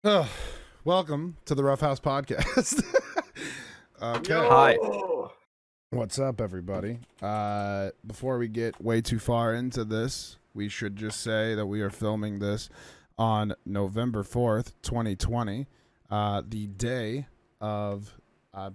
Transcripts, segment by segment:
Oh, welcome to the Roughhouse podcast. Okay. Hi. What's up, everybody? Before we get way too far into this, we should just say that we are filming this on November 4th, 2020, the day of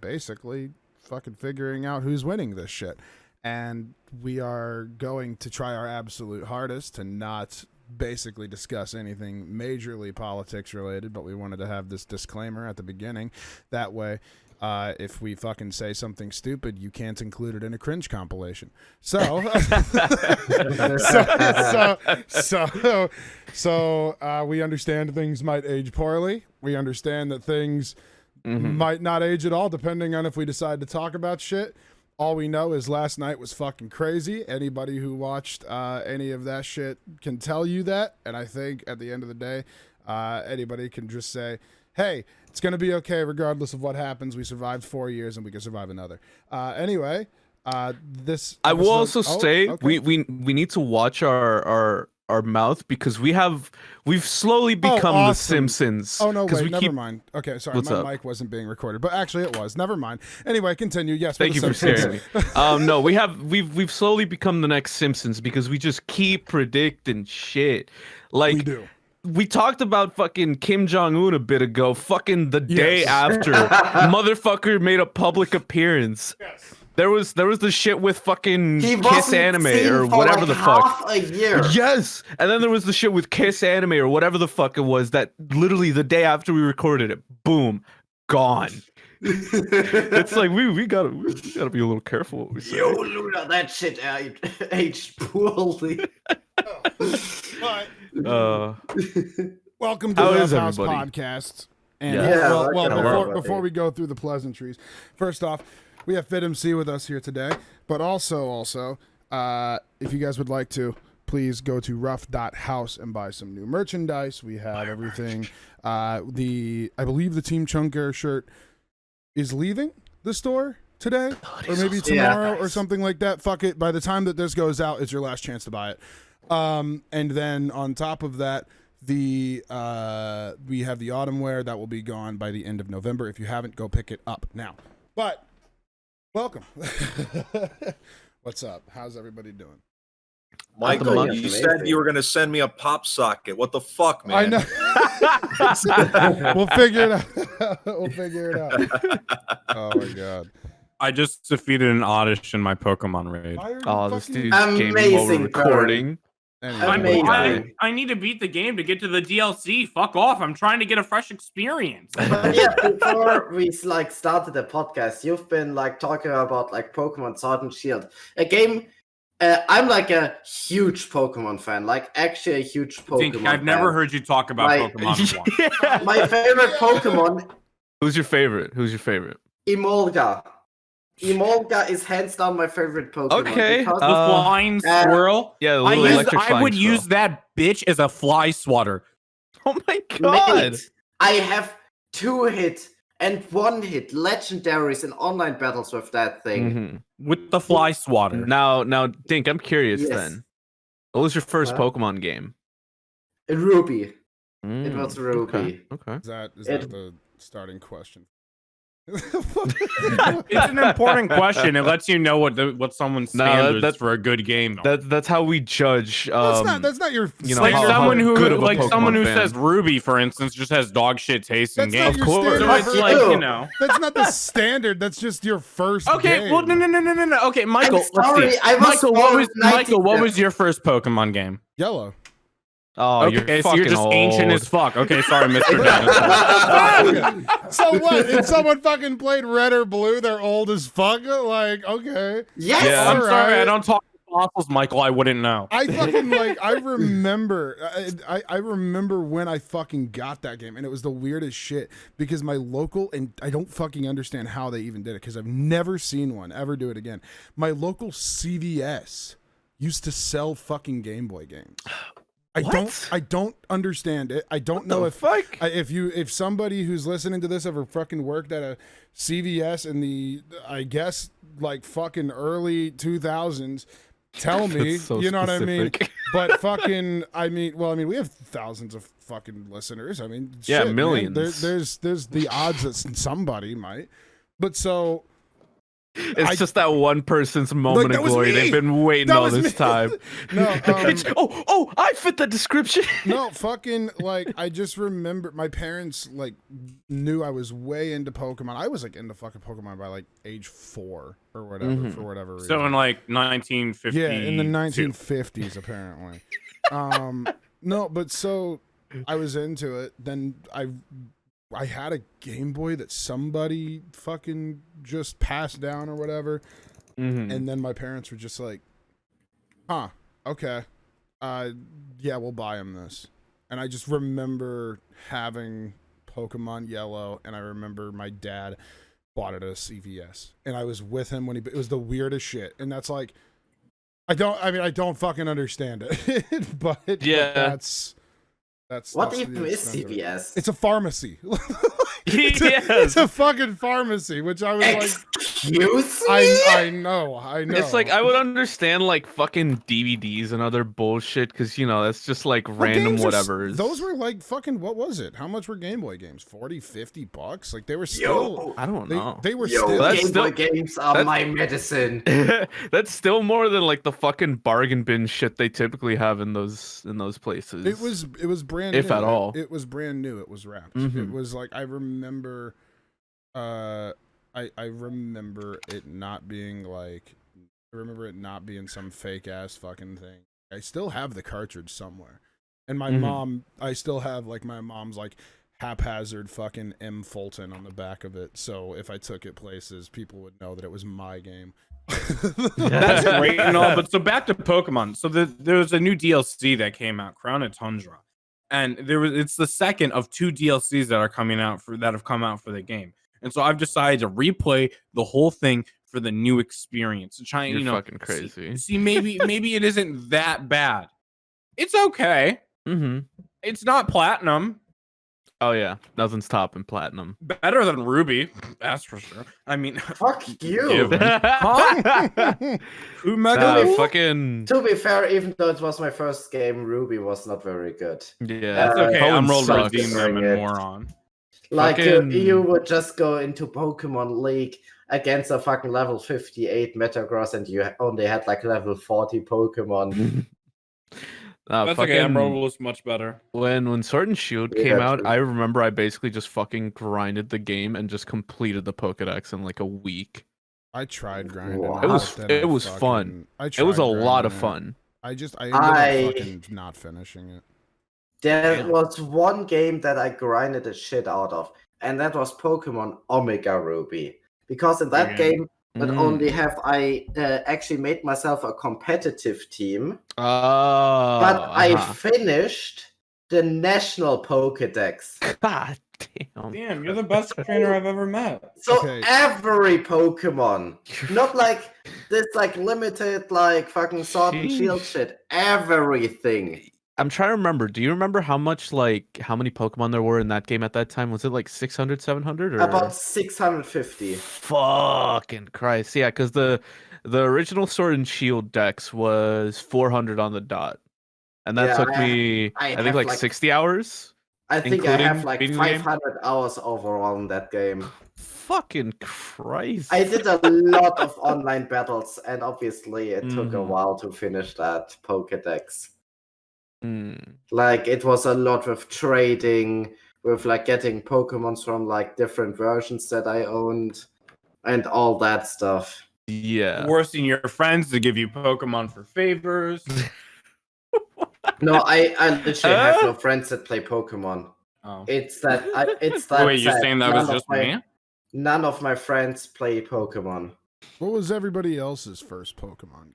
basically fucking figuring out who's winning this shit. And we are going to try our absolute hardest to not basically discuss anything majorly politics related, but we wanted to have this disclaimer at the beginning. That way, if we fucking say something stupid, you can't include it in a cringe compilation. So, we understand things might age poorly. We understand that things might not age at all, depending on if we decide to talk about shit. All we know is last night was fucking crazy. Anybody who watched any of that shit can tell you that. And I think at the end of the day, anybody can just say, hey, it's going to be okay regardless of what happens. We survived 4 years and we can survive another. Anyway, this... I will also say okay. we need to watch our mouth because we've slowly become the awesome. Simpsons. Oh, no, wait, never mind. Okay, sorry, my mic wasn't being recorded, but actually it was. Never mind. Anyway, continue. Yes, Thank you for scaring me. No, we've slowly become the next Simpsons because we just keep predicting shit. Like, we do. We talked about fucking Kim Jong-un a bit ago. Fucking the day after, motherfucker made a public appearance. Yes. There was the shit with fucking Kiss Anime or whatever the fuck. Half a year. Yes, and then there was the shit with Kiss Anime or whatever the fuck it was that literally the day after we recorded it, boom, gone. It's like we gotta be a little careful what we say. Yo, Luna, that shit aged poorly. Welcome to the Roughhouse podcast. And before we go through the pleasantries, first off, we have FITMC with us here today, but also, if you guys would like to, please go to rough.house and buy some new merchandise. We have everything. I believe the Team Chunker shirt is leaving the store today, or maybe tomorrow or something like that. Fuck it. By the time that this goes out, it's your last chance to buy it. And then on top of that, we have the autumn wear that will be gone by the end of November. If you haven't, go pick it up now. But welcome. What's up? How's everybody doing? Michael, you said you were going to send me a pop socket. What the fuck, man? I know. We'll figure it out. Oh my god. I just defeated an Oddish in my Pokemon raid. Oh, this dude's gaming while we're recording. Amazing. I need to beat the game to get to the DLC. Fuck off. I'm trying to get a fresh experience. Yeah, before we started the podcast, you've been talking about Pokemon Sword and Shield. A game I'm a huge Pokemon fan. Actually a huge Pokemon fan. I've never heard you talk about Pokemon before. My favorite Pokemon. Who's your favorite? Emolga. Emolga is hands down my favorite Pokemon. Okay. The flying squirrel. Yeah, the little electric flying I would squirrel. use that bitch as a fly swatter. Oh my god. Mate, I have 2-hit and 1-hit legendaries in online battles with that thing. With the fly swatter. Now, Dink, I'm curious then. What was your first Huh? Pokemon game? Ruby. It was Ruby. Okay. Is that the starting question? It's an important question. It lets you know what someone's standards for a good game. That's how we judge. That's not your. You know, Like how someone who good of a Pokemon someone who fan. says Ruby, for instance, just has dog shit taste in That's not games. your course. standard. So it's like, you know. That's not the standard. That's just your first. Okay, game. well, no. Okay, Michael, I'm sorry, let's see. I was Michael, what born was your first Pokemon game? Yellow. Oh, Okay, so you're just old. ancient as fuck. Okay, sorry, Mr. Dennis. So what? If someone fucking played red or blue, they're old as fuck. Like, okay. Yes. Yeah. I'm sorry, Alright. I don't talk to fossils, Michael. I wouldn't know. I fucking I remember. I remember when I fucking got that game, and it was the weirdest shit because my local, and I don't fucking understand how they even did it because I've never seen one ever do it again. My local CVS used to sell fucking Game Boy games. I don't understand it. I don't know if somebody who's listening to this ever fucking worked at a CVS in the, I guess, fucking early 2000s tell me. So you know what I mean? specific. But fucking, we have thousands of fucking listeners. I mean, yeah, shit, millions. Man. There's the odds that somebody might. But so. It's just that one person's moment of glory. They've been waiting all this time. No, I fit the description. No, fucking, like, I just remember my parents, like, knew I was way into Pokemon. I was, like, into fucking Pokemon by, like, age 4 or whatever, for whatever reason. So in, like, 1950s. Yeah, in the 1950s, apparently. No, but so I was into it. Then I had a Game Boy that somebody fucking just passed down or whatever. And then my parents were just like, huh, okay. Yeah, we'll buy him this. And I just remember having Pokemon Yellow, and I remember my dad bought it at a CVS. And I was with him when it was the weirdest shit. And that's like, I don't fucking understand it. but that's what even is CVS? It's a pharmacy. It's a fucking pharmacy, which I was Excuse like, me? I know. It's like I would understand like fucking DVDs and other bullshit because that's just like random whatever. Those were like fucking, what was it? How much were Game Boy games? $40-$50? Like they were still. I don't know. They were Game Boy games are my medicine. That's still more than like the fucking bargain bin shit they typically have in those places. It was brand new. If at all. It was brand new. It was wrapped. It was like I remember I remember it not being like some fake ass fucking thing. I still have the cartridge somewhere. And my mom, I still have like my mom's like haphazard fucking M. Fulton on the back of it. So if I took it places, people would know that it was my game. That's great and all, but so back to Pokemon. So there was a new DLC that came out, Crown of Tundra. And it's the second of 2 DLCs that have come out for the game. And so I've decided to replay the whole thing for the new experience. And try, You're fucking crazy. See, maybe it isn't that bad. It's okay. It's not platinum. Oh yeah, nothing's topping platinum. Better than Ruby, that's for sure. I mean, fuck you. Fucking. To be fair, even though it was my first game, Ruby was not very good. Yeah, that's okay. Emerald sucks. redeemed them and moron. Like you would just go into Pokemon League against a fucking level 58 Metagross, and you only had like level 40 Pokemon. That's okay. Emerald was much better. When Sword and Shield came out, I remember I basically just fucking grinded the game and just completed the Pokedex in like a week. I tried grinding. Wow. It was fun. It was a lot of fun. I ended up fucking not finishing it. There was one game that I grinded the shit out of, and that was Pokemon Omega Ruby. Because in that game, not only have I actually made myself a competitive team, but I finished the national Pokedex. God damn. Damn, you're the best trainer I've ever met. So every Pokemon, not like this like limited like fucking Sword and Shield shit, everything. I'm trying to remember. Do you remember how many Pokemon there were in that game at that time? Was it like 600, 700? Or? About 650. Fucking Christ. Yeah, because the original Sword and Shield dex was 400 on the dot. And that took me, I think, like 60 hours. I think I have like 500 hours overall in that game. Fucking Christ. I did a lot of online battles, and obviously it took a while to finish that Pokedex. Like it was a lot with trading, with like getting Pokemons from like different versions that I owned, and all that stuff. Yeah, forcing your friends to give you Pokemon for favors. No, I literally have no friends that play Pokemon. Oh, it's that. Wait, you're saying that was just me? None of my friends play Pokemon. What was everybody else's first Pokemon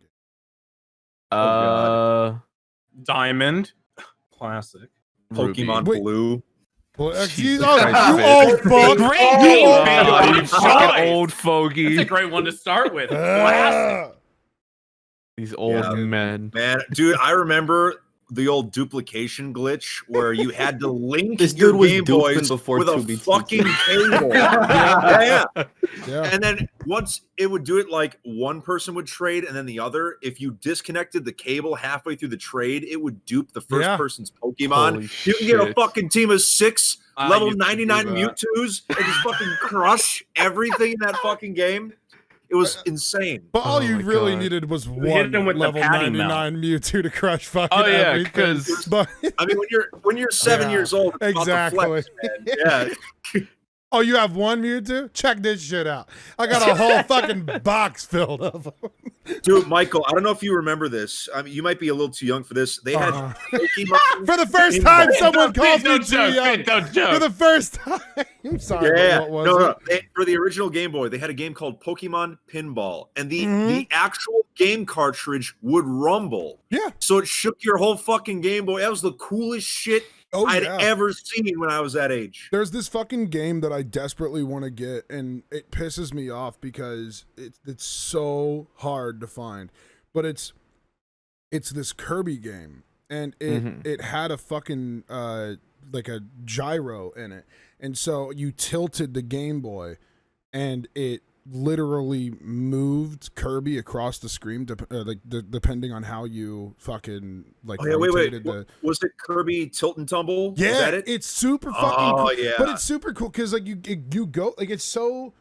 game? Diamond, classic. Pokemon Blue. You old fuck! Great game, you fucking old fogey. That's a great one to start with. Classic. These old men. Man, dude, I remember the old duplication glitch where you had to link This your dude was Game Boys duping before with a 2B2. fucking cable. yeah. Yeah. And then once it would do it, like one person would trade and then the other. If you disconnected the cable halfway through the trade, it would dupe the first person's Pokemon. Holy You can get a shit. fucking team of 6 I level used to do 99 that. Mewtwo's and just fucking crush everything in that fucking game. It was insane. But all Oh you my really God. needed was hit one him with the level patty 99 Mewtwo to crush fucking Oh, yeah, everything. 'cause- But, I mean, when you're 7 Yeah, years old, it's about to exactly. flex, man. Yeah. oh, you have one Mewtwo? Check this shit out. I got a whole fucking box filled of them. Dude, Michael, I don't know if you remember this. I mean, you might be a little too young for this. They had Pokemon. For the first time, someone calls me Don't too joke, young. don't For joke. the first time. I'm sorry. but Yeah, what was no. it? For the original Game Boy, they had a game called Pokemon Pinball, and the Mhm. actual game cartridge would rumble. Yeah. So it shook your whole fucking Game Boy. That was the coolest shit Oh, I'd yeah. ever seen when I was that age. There's this fucking game that I desperately want to get, and it pisses me off because it's so hard to find. But it's this Kirby game, and it had a fucking like a gyro in it, and so you tilted the Game Boy, and it literally moved Kirby across the screen, depending on how you fucking like. Oh, yeah, wait. rotated the. Was it Kirby Tilt and Tumble? Yeah, Was that it? it's super fucking Oh, cool. yeah. But it's super cool because like you go like it's so.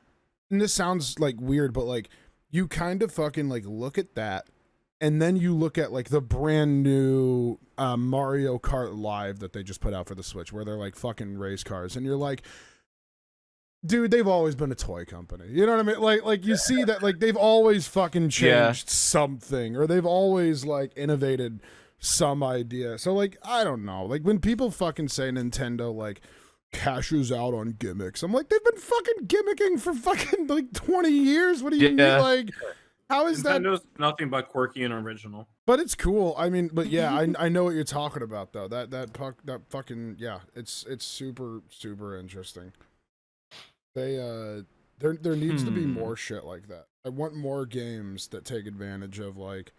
And this sounds like weird, but like you kind of fucking like look at that, and then you look at like the brand new Mario Kart Live that they just put out for the Switch, where they're like fucking race cars, and you're like, dude, they've always been a toy company. You know what I mean? Like you see that like they've always fucking changed something, or they've always like innovated some idea. So like I don't know. Like when people fucking say Nintendo like cashes out on gimmicks, I'm like, they've been fucking gimmicking for fucking like 20 years. What do you mean? Like, how is that? Nintendo's nothing but quirky and original. But it's cool. I mean, but yeah, I know what you're talking about though. That fucking yeah, it's super interesting. There needs to be more shit like that. I want more games that take advantage of like.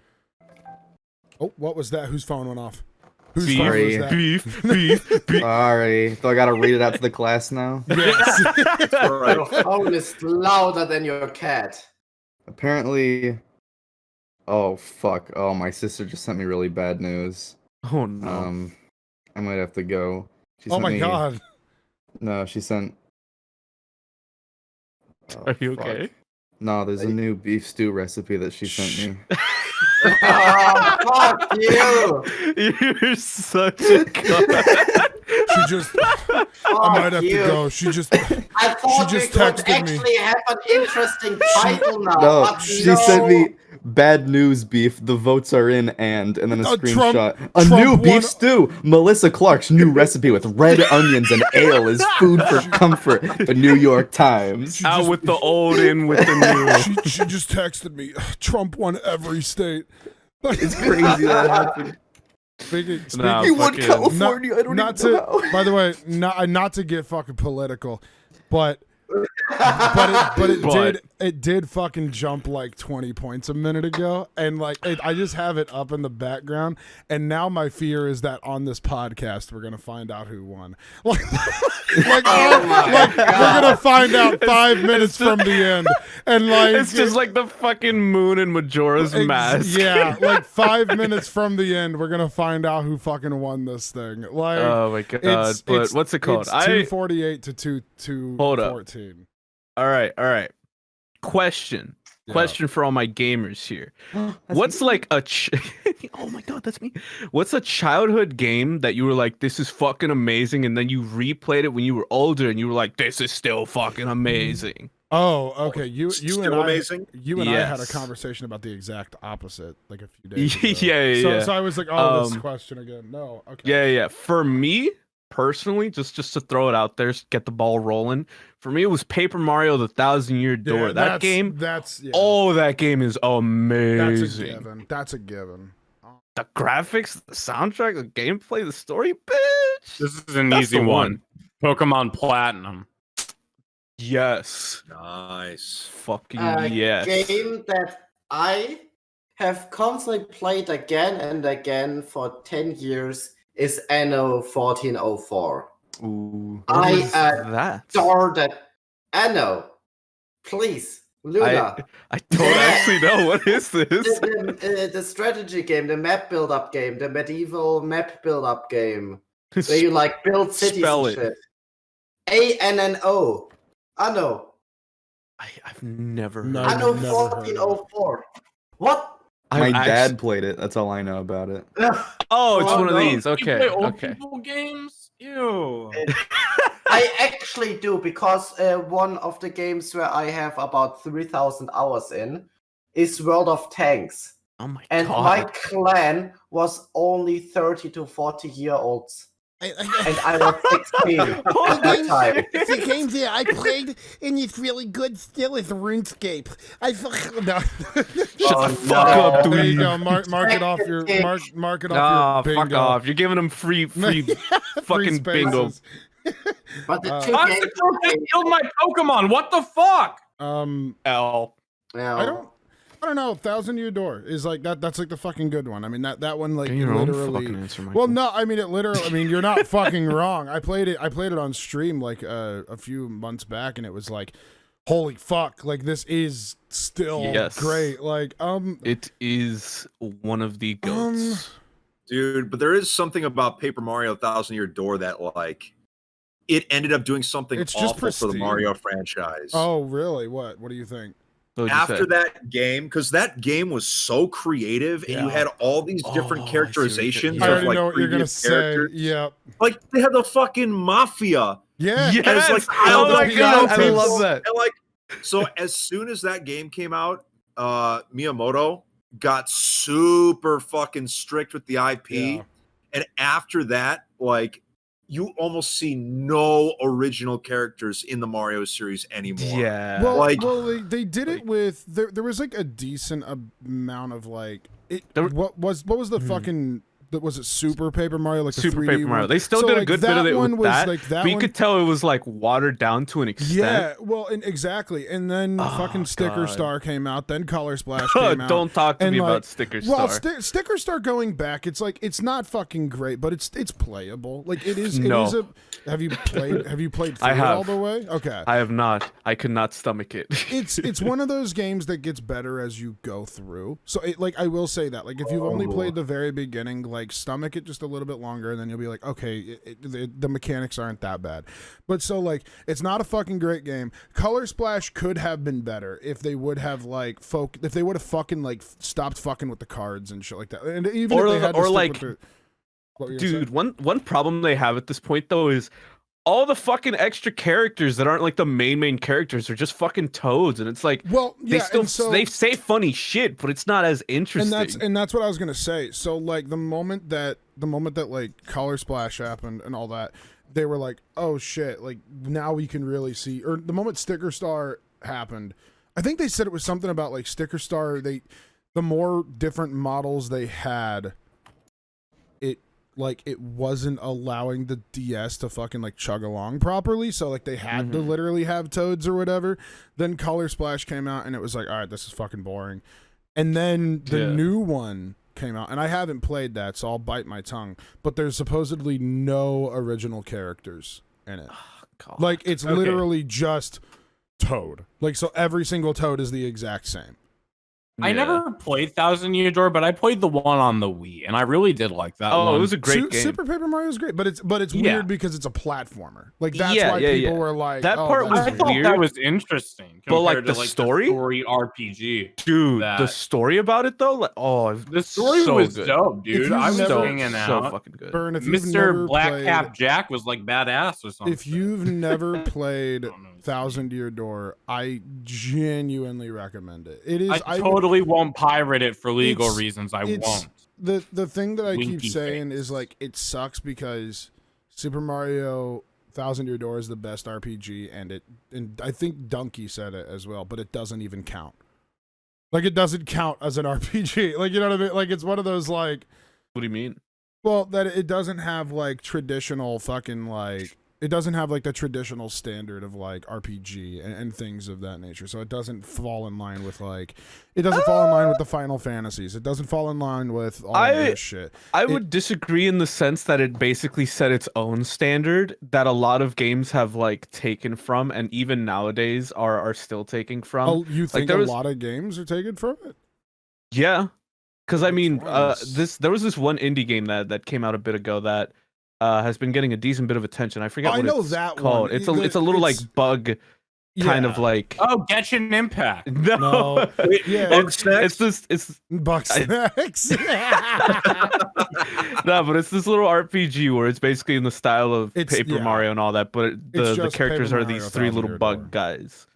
Oh, what was that? Whose phone went off? Whose phone was that? Beef. Sorry. So I gotta read it out to the class now. Yes. Your phone is louder than your cat. Apparently. Oh fuck. Oh, my sister just sent me really bad news. Oh no. I might have to go. She Oh sent my me- god. No, she sent. Oh, Are you fuck. okay? No, there's a new beef stew recipe that she sent me. Oh, fuck you! You're such a god. She just. I might have to go. She just. I thought She just we could texted me. actually have an interesting title now. No, but she no. sent me bad news beef. The votes are in and then a Trump- screenshot. Trump New won- beef stew. Melissa Clark's new recipe with red onions and ale is food for comfort. The New York Times. She Out just- with the old, in with the new. She just texted me. Trump won every state. It's crazy that happened. Speaking, Nah, He won fucking- California. I don't not even know to. how. By the way, not to get fucking political, but it did fucking jump like 20 points a minute ago, and like I just have it up in the background, and now my fear is that on this podcast we're gonna find out who won. Like we're gonna find out 5 minutes from the end, and like It's just like the fucking moon in Majora's Mask. Yeah, like 5 minutes from the end, we're gonna find out who fucking won this thing. Like, Oh my god. But what's it called? It's 248 to 214. Hold up. All right. Question for all my gamers here. What's like a oh my god, that's me. What's a childhood game that you were like, this is fucking amazing, and then you replayed it when you were older and you were like, this is still fucking amazing? Oh, okay. You Still and I, amazing? you and I had a Yes. conversation about the exact opposite like a few days ago. Yeah. So I was like, oh, this Um, question again. No, okay. Yeah. For me personally, just to throw it out there, get the ball rolling. For me, it was Paper Mario: The Thousand-Year Door. That game. That's Oh, that game is that's a amazing. given. That's a given. The graphics, the soundtrack, the gameplay, the story, bitch. This is an That's easy the one. Pokemon Platinum. Yes. Nice. Fucking A yes. game that I have constantly played again and again for 10 years is Anno 1404. Ooh, I what is that? adore that. Anno, please, Luna. I don't actually know. What is this? The strategy game, the map build-up game, the medieval map build-up game, where you like build cities Spell and it. shit. ANNO. Anno. I've never heard. No. Anno never heard of it. 1404. What? My dad played it. That's all I know about it. Oh, it's one of no. these. You Okay. play old Okay. people games? Ew. I actually do, because one of the games where I have about 3,000 hours in is World of Tanks. Oh my And god. my clan was only 30 to 40-year-olds. And I was 16 at that time. The games that I played and it's really good still is RuneScape. I fucking no. Shut the fuck up, There dude. you go. Mark it off your mark it Oh, off your fuck bingo. off. You're giving them free fucking bingo. spaces. But the two I'm games supposed to kill my Pokemon. What the fuck? L. I don't know. 1,000 Year Door is like that. That's like the fucking good one. I mean that one like Give your own literally. fucking answer, Michael. Well, no, I mean it literally. I mean you're not fucking wrong. I played it on stream like a few months back, and it was like, holy fuck! Like this is still great. Like it is one of the goats. Dude, but there is something about Paper Mario 1,000 Year Door that like it ended up doing something It's just awful for the pristine. Mario franchise. Oh really? What do you think? After that game, because that game was so creative, and you had all these different characterizations I of already like know what you're gonna previous say. characters. Yeah. Like they had the fucking mafia. Yeah. Yes. Like, Oh my god, I people. love that. And like, so as soon as that game came out, Miyamoto got super fucking strict with the IP, Yeah. and after that, like, you almost see no original characters in the Mario series anymore. Yeah. Well, like- they did it with there was like a decent amount of like it. What was the fucking? Was it Super Paper Mario? Like the Super 3D Paper Mario. one? They still So, did a like, good bit of that it one with was, that. like, that but you one- could tell it was like watered down to an extent. Yeah, well, and exactly. And then fucking Sticker God. Star came out. Then Color Splash came out. Don't talk to and, me like, about Sticker Star. Well, Sticker Star going back, it's like it's not fucking great, but it's playable. Like it is. No. It is a. Have you played through I it have. all the way? Okay. I have not. I could not stomach it. It's one of those games that gets better as you go through. So it, like I will say that, like if you've only played the very beginning, like stomach it just a little bit longer, and then you'll be like, okay, the mechanics aren't that bad. But so like it's not a fucking great game. Color Splash could have been better if they would have like if they would have fucking like stopped fucking with the cards and shit like that. And even Or- if they had to or, stick like, with the, what were you gonna Dude, say? one problem they have at this point though is all the fucking extra characters that aren't like the main characters are just fucking toads, and it's like Well, yeah, they still and so, they say funny shit, but it's not as interesting. and that's what I was gonna say. So like the moment that like Color Splash happened and all that, they were like, oh shit, like now we can really see. Or the moment Sticker Star happened, I think they said it was something about like Sticker Star. The more different models they had, it wasn't allowing the DS to fucking like chug along properly, so like they had to literally have toads or whatever. Then Color Splash came out and it was like, all right, this is fucking boring. And then the new one came out, and I haven't played that, so I'll bite my tongue, but there's supposedly no original characters in it. God. Like it's literally just Toad. Like so every single Toad is the exact same. I never played 1,000 Year Door, but I played the one on the Wii, and I really did like that one. Oh, it was a great game. Super Paper Mario is great, but it's Yeah. weird because it's a platformer. Like that's Yeah, why yeah, people yeah. were like, That oh, part that's I was thought weird. that was interesting. But, like, compared to, the story? story RPG. Dude, that- the story about it though, like, The story so was good. dope, If dude. you've I was never- hanging so out. fucking good. Burn, if you've Mr. never Black played, Cap Jack was like badass or something. if you've never played don't know. 1,000 Year Door, I genuinely recommend it. It is I totally won't pirate it for legal It's- reasons. I it's- won't. the thing that I keep Winky saying face. is like it sucks because Super Mario 1,000 Year Door is the best RPG, and I think Donkey said it as well, but it doesn't even count. Like it doesn't count as an RPG. Like you know what I mean? Like it's one of those like, What do you mean? well, that it doesn't have like traditional fucking like it doesn't have like the traditional standard of like RPG and things of that nature. So it doesn't fall in line with like it doesn't fall in line with the Final Fantasies. It doesn't fall in line with all of this shit. I would disagree in the sense that it basically set its own standard that a lot of games have like taken from, and even nowadays are still taking from. Oh, you think a lot of games are taken from it? Yeah, because I mean, ones? there was this one indie game that came out a bit ago that has been getting a decent bit of attention. I forget what it's called. It's a little like bug kind of like Genshin Impact. No. It's this Bugsnax. No, but it's this little RPG where it's basically in the style of Paper Mario and all that, but the characters are these 3 little bug guys.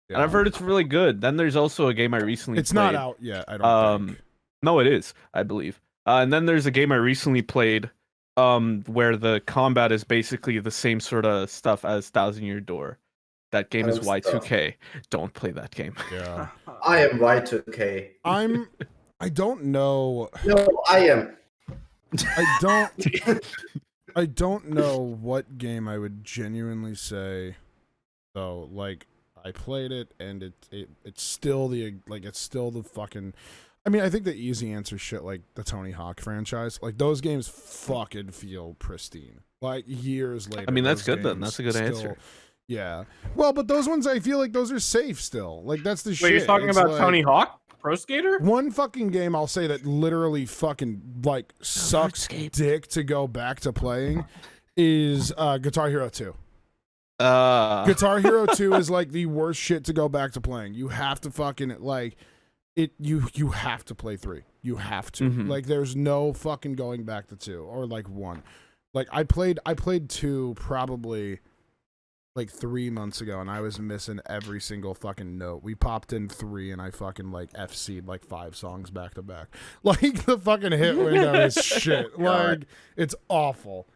Yeah. And I've heard it's really good. Then there's also a game I recently It's played. not out yet, I don't think. No, it is, I believe. And then there's a game I recently played where the combat is basically the same sort of stuff as Thousand Year Door. That game is Y2K. Don't play that game. Yeah. I am Y2K. I don't know. No, I am. I don't know what game I would genuinely say though. Like I played it and it's still the fucking. I mean, I think the easy answer is shit like the Tony Hawk franchise. Like those games fucking feel pristine. Like years later. I mean, that's good then. That's a good answer. Yeah. Well, but those ones I feel like those are safe still. Like that's the shit. Wait, you're talking about Tony Hawk Pro Skater? One fucking game I'll say that literally fucking like sucks dick to go back to playing is Guitar Hero 2. Guitar Hero 2 is like the worst shit to go back to playing. You have to fucking like it you have to play 3. You have to. Like there's no fucking going back to 2 or like 1. Like I played 2 probably like 3 months ago and I was missing every single fucking note. We popped in 3 and I fucking like FC'd like 5 songs back to back. Like the fucking hit window is shit. Like it's awful.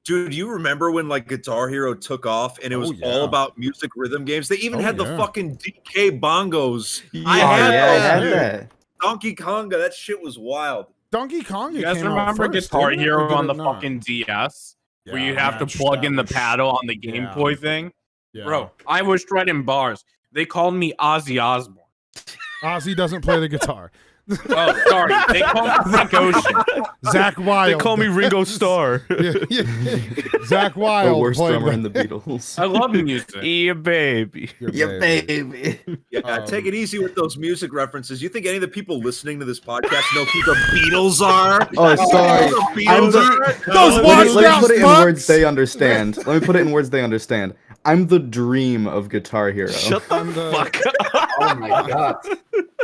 Dude, you remember when like Guitar Hero took off and it was all about music rhythm games? They even had the fucking DK bongos. I had that. Donkey Konga, that shit was wild. Donkey Konga. You guys remember Guitar Hero on the fucking DS? Where you have to plug in the paddle on the Game Boy thing? Yeah. Bro, I was shredding bars. They called me Ozzy Osbourne. Ozzy doesn't play the guitar. Oh, sorry. They call me Frank Ocean. Zach Wilde. They call me Ringo Starr. Zach Wilde. The worst drummer in the Beatles. I love music. Yeah, baby. Yeah, baby. Yeah, take it easy with those music references. You think any of the people listening to this podcast know who the Beatles are? Oh, sorry. Let me put it in words they understand. I'm the dream of Guitar Hero. Shut the fuck up. Oh my god.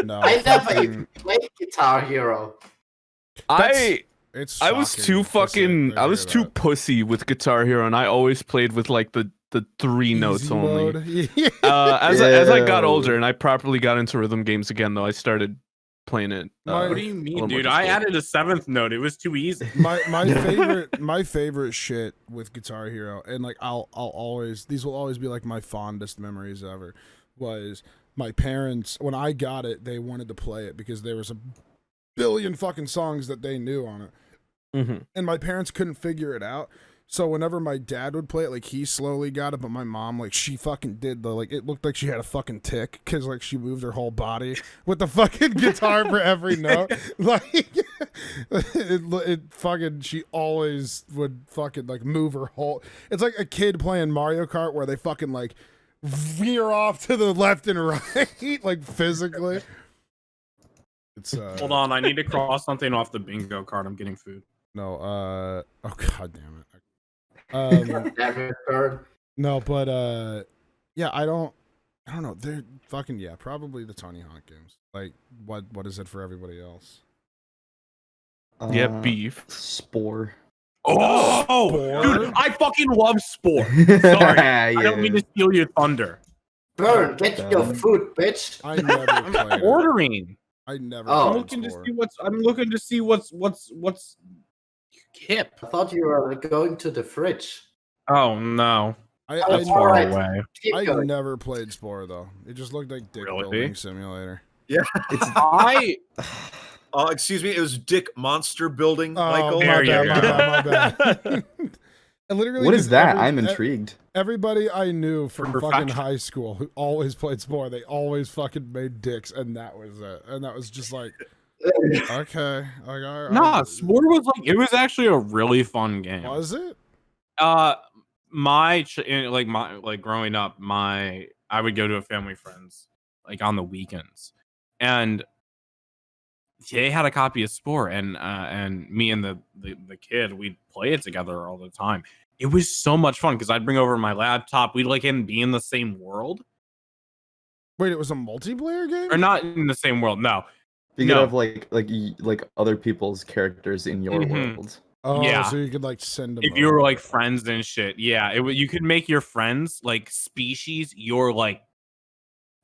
No, I never even played Guitar Hero. I was too pussy with Guitar Hero, and I always played with like the 3 notes only. As I got older and I properly got into rhythm games again, though, I started playing it. What do you mean, dude? I added a 7th note. It was too easy. My favorite shit with Guitar Hero, and like these will always be like my fondest memories ever, was my parents, when I got it, they wanted to play it because there was a billion fucking songs that they knew on it. And my parents couldn't figure it out. So whenever my dad would play it, like he slowly got it, but my mom, like she fucking did it looked like she had a fucking tick because like she moved her whole body with the fucking guitar for every note. Like it fucking, she always would fucking like move her whole. It's like a kid playing Mario Kart where they fucking like veer off to the left and right, like physically. It's hold on, I need to cross something off the bingo card. I'm getting food. No, oh god damn it. No, but yeah, I don't know. They're fucking probably the Tony Hawk games. Like what is it for everybody else? Beef. Spore. Oh, dude, I fucking love Spore. Sorry, I don't mean to steal your thunder. Burn, get your food, bitch. I never played ordering. I never. Oh, I'm looking to see what's hip. I thought you were going to the fridge. Oh no, that's far away. I never played Spore though. It just looked like Dick Building Simulator. Yeah, I. Excuse me, it was Dick Monster Building, Oh, Michael. There you my bad. Literally, What is that? I'm intrigued. Everybody I knew from fucking Perfection. high school who always played Spore, they always fucking made dicks, and that was it. And that was just like, okay, like, Nah, Spore was like it was actually a really fun game. Was it? My growing up, I would go to a family friend's like on the weekends, and they had a copy of Spore, and me and the kid, we'd play it together all the time. It was so much fun because I'd bring over my laptop. We'd like be in the same world. Wait, it was a multiplayer game? Or not in the same world, no. You could have like other people's characters in your world. Oh, yeah. so you could like send them if you were like friends and shit. Yeah, you could make your friends like species, your like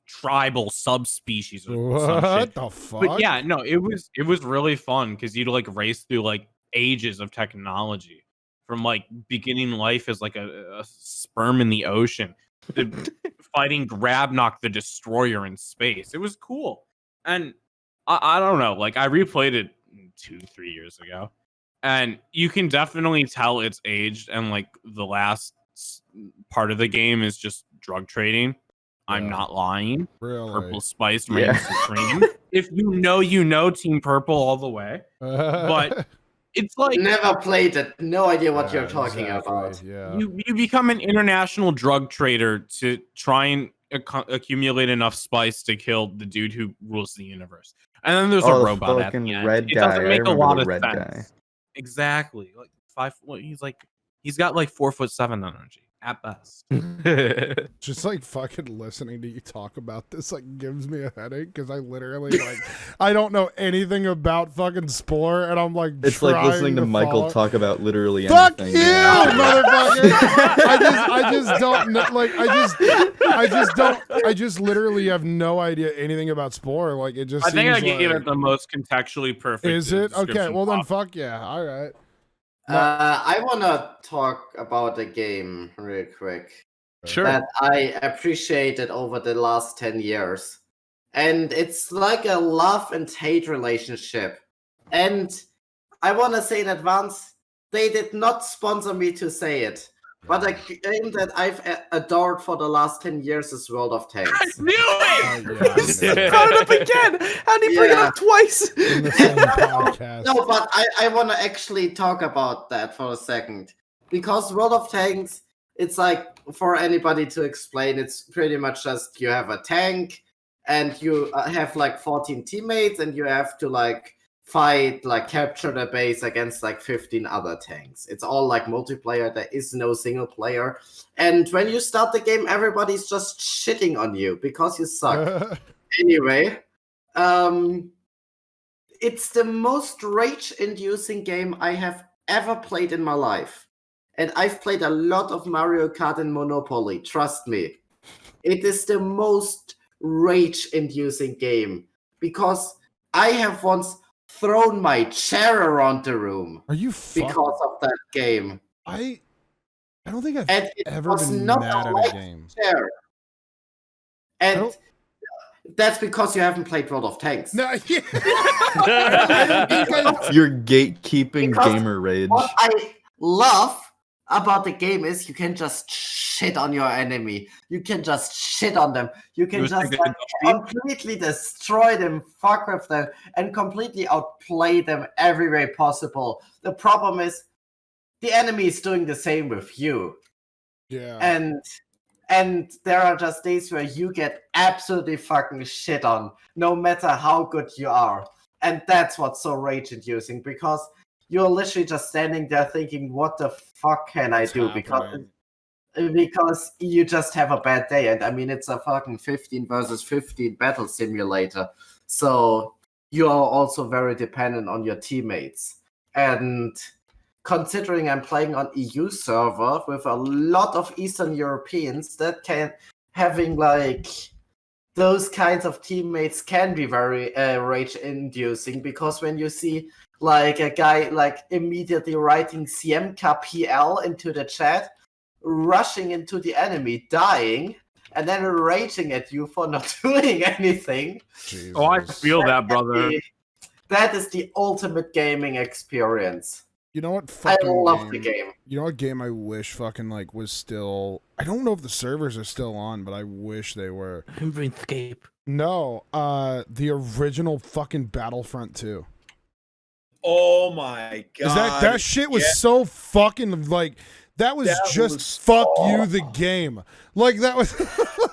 tribal subspecies or some shit. What the fuck? But yeah, no, it was really fun because you'd like race through like ages of technology from like beginning life as like a sperm in the ocean to fighting Grabnock the Destroyer in space. It was cool. And I don't know, like I replayed it 2-3 years ago, and you can definitely tell it's aged, and like the last part of the game is just drug trading. I'm not lying. Really? Purple Spice reigns supreme. If you know Team Purple all the way. But it's like never played it. No idea what you're talking about. Yeah. You become an international drug trader to try and accumulate enough spice to kill the dude who rules the universe. And then there's a robot at the end. Red It guy. doesn't make a lot of red sense. guy. Exactly. Like he's got like 4'7" energy at best. Just like fucking listening to you talk about this like gives me a headache because I literally like I don't know anything about fucking Spore, and I'm like It's like listening to Michael follow. talk about literally Fuck anything. you, motherfucker! I just don't know. Like I just literally have no idea anything about Spore. Like it just. I think I seems gave like... it the most contextually perfect. Is it okay? description Well then, possible. fuck yeah! All right. I want to talk about a game real quick Sure. that I appreciated over the last 10 years. And it's like a love and hate relationship. And I want to say in advance, they did not sponsor me to say it. But a game that I've adored for the last 10 years is World of Tanks. I knew it! Yeah, Brought it up again. How did he bring it up twice? in the same podcast. No, but I want to actually talk about that for a second. Because World of Tanks, it's like, for anybody to explain, it's pretty much just you have a tank and you have like 14 teammates and you have to like fight, like capture the base against like 15 other tanks. It's all like multiplayer. There is no single player. And when you start the game, everybody's just shitting on you because you suck. Anyway, it's the most rage-inducing game I have ever played in my life. And I've played a lot of Mario Kart and Monopoly, trust me. It is the most rage-inducing game because I have once thrown my chair around the room. Are you because of that game? I don't think I've And it ever was been not mad a at light a game. chair. And that's because you haven't played World of Tanks. No, yeah. Your gatekeeping Because gamer rage. What I love about the game is you can just shit on your enemy. You can just shit on them. You can just like, completely destroy them, fuck with them, and completely outplay them every way possible. The problem is the enemy is doing the same with you. Yeah. And there are just days where you get absolutely fucking shit on, no matter how good you are. And that's what's so rage-inducing, because you're literally just standing there thinking, what the fuck can I do? Because you just have a bad day. And I mean, it's a fucking 15 versus 15 battle simulator. So you are also very dependent on your teammates. And considering I'm playing on EU server with a lot of Eastern Europeans, that can having like those kinds of teammates can be very rage-inducing, because when you see like a guy like immediately writing CMKPL into the chat, rushing into the enemy, dying, and then raging at you for not doing anything. Jesus. Oh, I feel that, brother. That is the ultimate gaming experience. You know what? I Fucking love the game. You know what game I wish fucking like was still? I don't know if the servers are still on, but I wish they were. RuneScape. No, the original fucking Battlefront 2. Oh my god! Is that shit was so fucking like that was fuck you the game. Like that was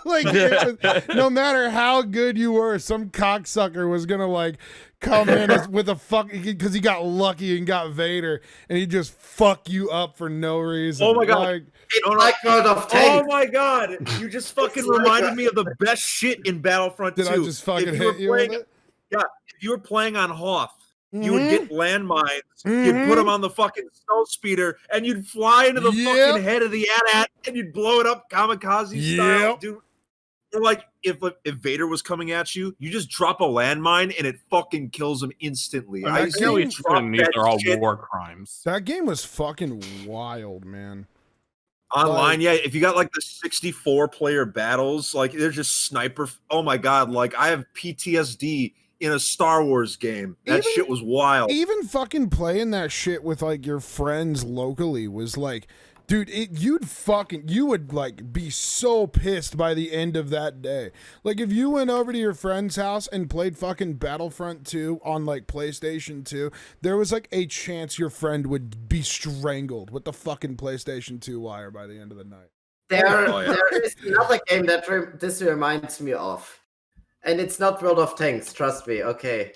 like it was, no matter how good you were, some cocksucker was gonna like come in with a fuck because he got lucky and got Vader and he just fuck you up for no reason. Oh my god! Like, It's like World of Tanks. Oh my god! You just fucking reminded me of the best shit in Battlefront 2. Did I just fucking hit you with it? Yeah, if you were playing on Hoth, you would get landmines, you'd put them on the fucking snow speeder, and you'd fly into the fucking head of the AT-AT, and you'd blow it up kamikaze style, dude. Or like, if Vader was coming at you, you just drop a landmine, and it fucking kills him instantly. These are all war crimes. That game was fucking wild, man. Online, yeah. If you got like the 64-player battles, like they're just sniper. Oh my god! Like I have PTSD in a Star Wars game. That shit was wild. Even fucking playing that shit with like your friends locally was like, dude, you would like be so pissed by the end of that day. Like if you went over to your friend's house and played fucking Battlefront 2 on like PlayStation 2, there was like a chance your friend would be strangled with the fucking PlayStation 2 wire by the end of the night. There is another game that this reminds me of. And it's not World of Tanks, trust me, okay.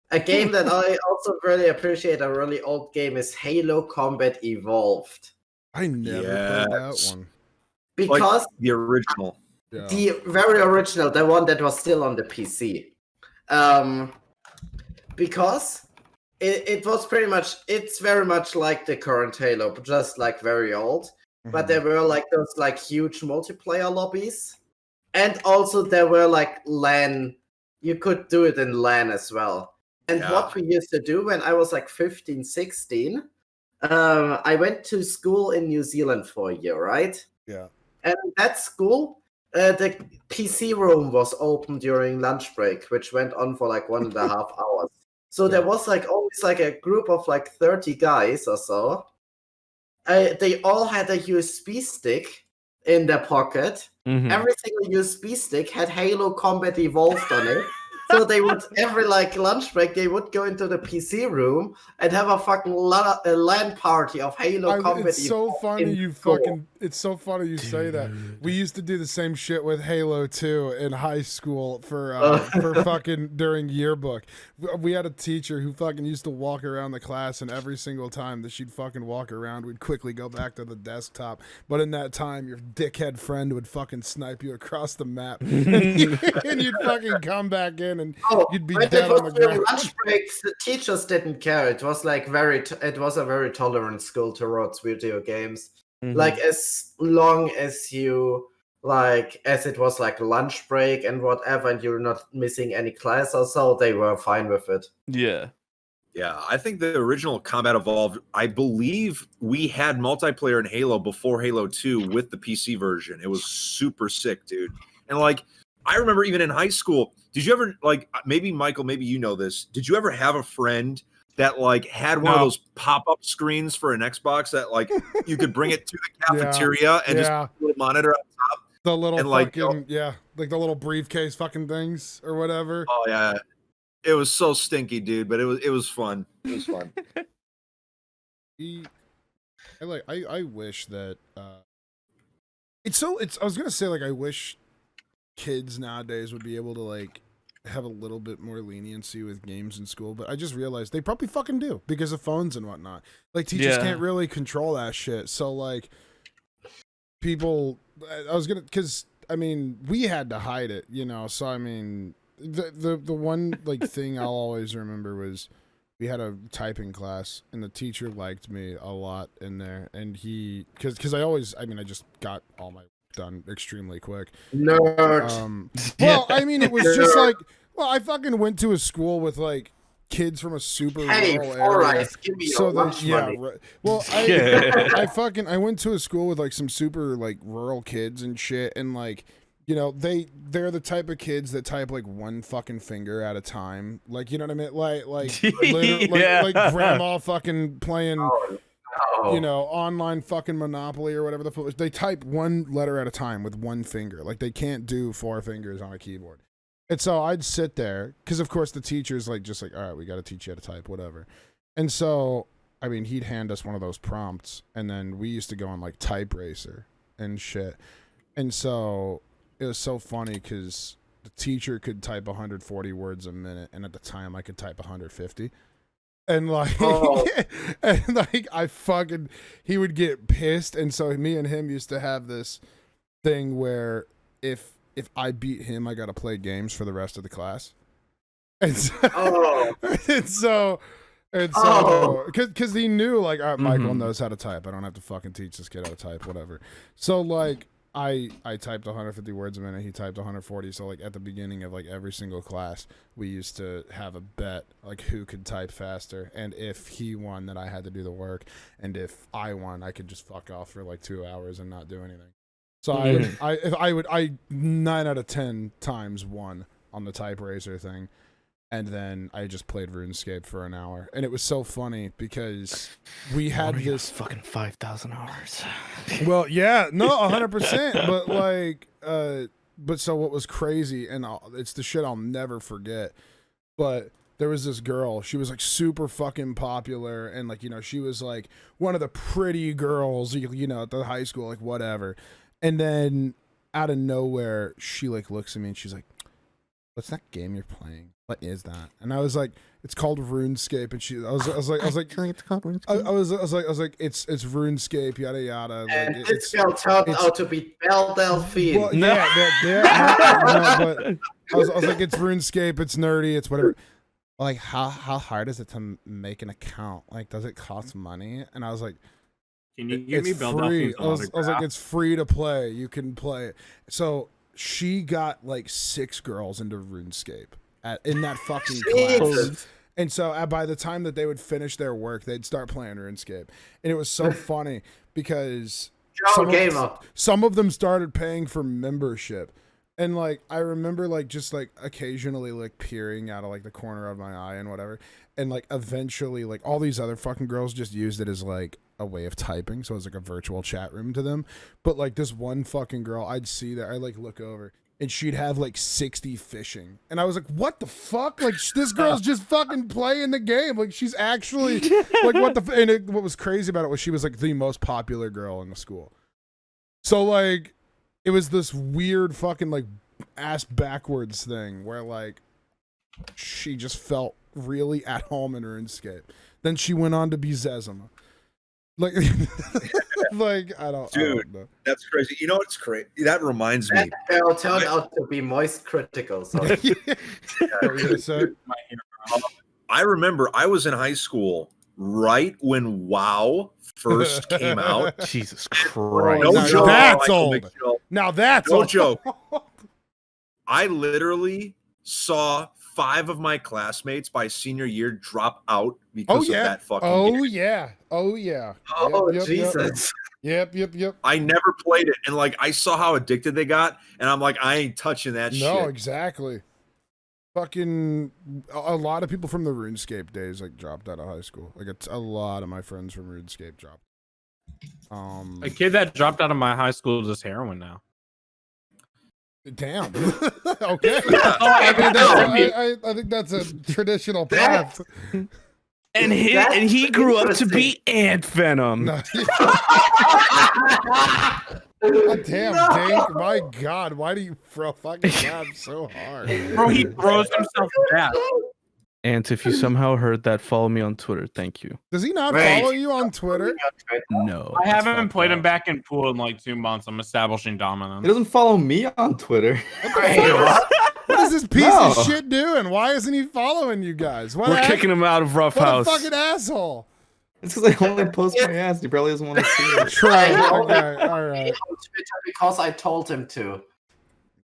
A game that I also really appreciate, a really old game, is Halo Combat Evolved. I never played that one. Because like the original. Yeah. The very original, the one that was still on the PC. Because it was pretty much, it's very much like the current Halo, but just like very old. Mm-hmm. But there were like those like huge multiplayer lobbies. And also there were like LAN, you could do it in LAN as well. And what we used to do when I was like 15, 16, I went to school in New Zealand for a year, right? Yeah. And that school, the PC room was open during lunch break, which went on for like 1.5 hours. So there was like always like a group of like 30 guys or so. They all had a USB stick in their pocket. Mm-hmm. Every single USB stick had Halo Combat Evolved on it. So they would, every like lunch break, they would go into the PC room and have a fucking LAN party of Halo Combat It's so funny you fucking, it's so funny you say that. We used to do the same shit with Halo 2 in high school for fucking during yearbook. We had a teacher who fucking used to walk around the class, and every single time that she'd fucking walk around, we'd quickly go back to the desktop. But in that time, your dickhead friend would fucking snipe you across the map, and you'd fucking come back in. And you'd be dead on the ground. Lunch breaks, the teachers didn't care. It was like it was a very tolerant school towards video games. Mm-hmm. Like as long as you as it was like lunch break and whatever, and you're not missing any class or so, they were fine with it. Yeah. Yeah, I think the original Combat Evolved, I believe we had multiplayer in Halo before Halo 2 with the PC version. It was super sick, dude. And like, I remember even in high school, did you ever, like, maybe Michael, maybe you know this, did you ever have a friend that like had one of those pop-up screens for an Xbox that like you could bring it to the cafeteria and just put a little monitor on top? The little and, fucking, like the little briefcase fucking things or whatever. Oh yeah. It was so stinky, dude, but it was fun. It was fun. I wish that I was gonna say, like, I wish kids nowadays would be able to like have a little bit more leniency with games in school, but I just realized they probably fucking do because of phones and whatnot. Like teachers can't really control that shit. So like people, because I mean we had to hide it, you know. So I mean the one like thing I'll always remember was we had a typing class and the teacher liked me a lot in there, and he because I just got all my done extremely quick. Nerd. Well, I mean, it was just like, I fucking went to a school with like kids from a super rural area. Give me your lunch money. Right. Well, I went to a school with like some super like rural kids and shit, and like you know, they're the type of kids that type like one fucking finger at a time. Like, you know what I mean? Like literally, like grandma fucking playing, you know, online fucking Monopoly or whatever the fuck. They type one letter at a time with one finger. Like they can't do 4 fingers on a keyboard. And so I'd sit there because, of course, the teacher's like, just like, all right, we got to teach you how to type, whatever. And so, I mean, he'd hand us one of those prompts, and then we used to go on like Type Racer and shit. And so it was so funny because the teacher could type 140 words a minute, and at the time I could type 150. And like, and like he would get pissed. And so me and him used to have this thing where if I beat him, I got to play games for the rest of the class. And so, because he knew, like, all right, Michael knows how to type. I don't have to fucking teach this kid how to type, whatever. So, like, I typed 150 words a minute. He typed 140. So, like, at the beginning of, like, every single class, we used to have a bet, like, who could type faster. And if he won, then I had to do the work. And if I won, I could just fuck off for, like, 2 hours and not do anything. So I 9 out of 10 times won on the Type Racer thing, and then I just played RuneScape for an hour, and it was so funny because we had this fucking 5,000 hours. Well, yeah, no, 100%, but like, but so what was crazy, and it's the shit I'll never forget, but there was this girl, she was like super fucking popular, and like, you know, she was like one of the pretty girls, you know, at the high school, like whatever. And then out of nowhere, she like looks at me and she's like, "What's that game you're playing? What is that?" And I was like, "It's called RuneScape." And I was like, It's called RuneScape. I was like, it's RuneScape, yada yada. And like, this girl turned out to be Belle Delphine. Well, no, but I was like, it's RuneScape, it's nerdy, it's whatever. Like, how hard is it to make an account? Like, does it cost money? And I was like, can you give me Belle free. Delphine's I was like, it's free to play. You can play it. So she got like 6 girls into RuneScape in that fucking class. And so by the time that they would finish their work, they'd start playing RuneScape. And it was so funny because some of them started paying for membership. And like, I remember like just like occasionally like peering out of like the corner of my eye and whatever. And like eventually like all these other fucking girls just used it as like a way of typing. So it was like a virtual chat room to them. But like this one fucking girl, I'd see that, I like look over and she'd have like 60 fishing. And I was like, what the fuck? Like this girl's just fucking playing the game. Like she's actually like, what the what was crazy about it was she was like the most popular girl in the school. So like, it was this weird fucking like ass backwards thing where like she just felt really at home in RuneScape. Then she went on to be Zezima. Like, like I don't know. That's crazy. You know what's crazy? That reminds me. That girl turned out to be moist critical. Sorry. I remember I was in high school right when WoW first came out. Jesus Christ! No joke. That's old. Now that's no old. joke. I literally saw 5 of my classmates by senior year drop out because of that fucking game. Yeah. Oh, yep, Jesus. Yep. I never played it. And like, I saw how addicted they got. And I'm like, I ain't touching that shit. No, exactly. Fucking a lot of people from the RuneScape days like dropped out of high school. Like a lot of my friends from RuneScape dropped. A kid that dropped out of my high school does heroin now. Damn. Okay. I think that's a traditional path. And he grew up to be Ant Venom. God damn, Dink. My God, why do you fucking laugh so hard? Bro, he throws himself down. Ant, if you somehow heard that, follow me on Twitter. Thank you. Does he not follow you on Twitter? No. I haven't played him back in pool in like 2 months. I'm establishing dominance. He doesn't follow me on Twitter. What is this piece of shit doing? Why isn't he following you guys? We're kicking him out of Roughhouse. What a fucking asshole. It's because I only post my ass. He probably doesn't want to see it. Try. Okay, all right. Because I told him to.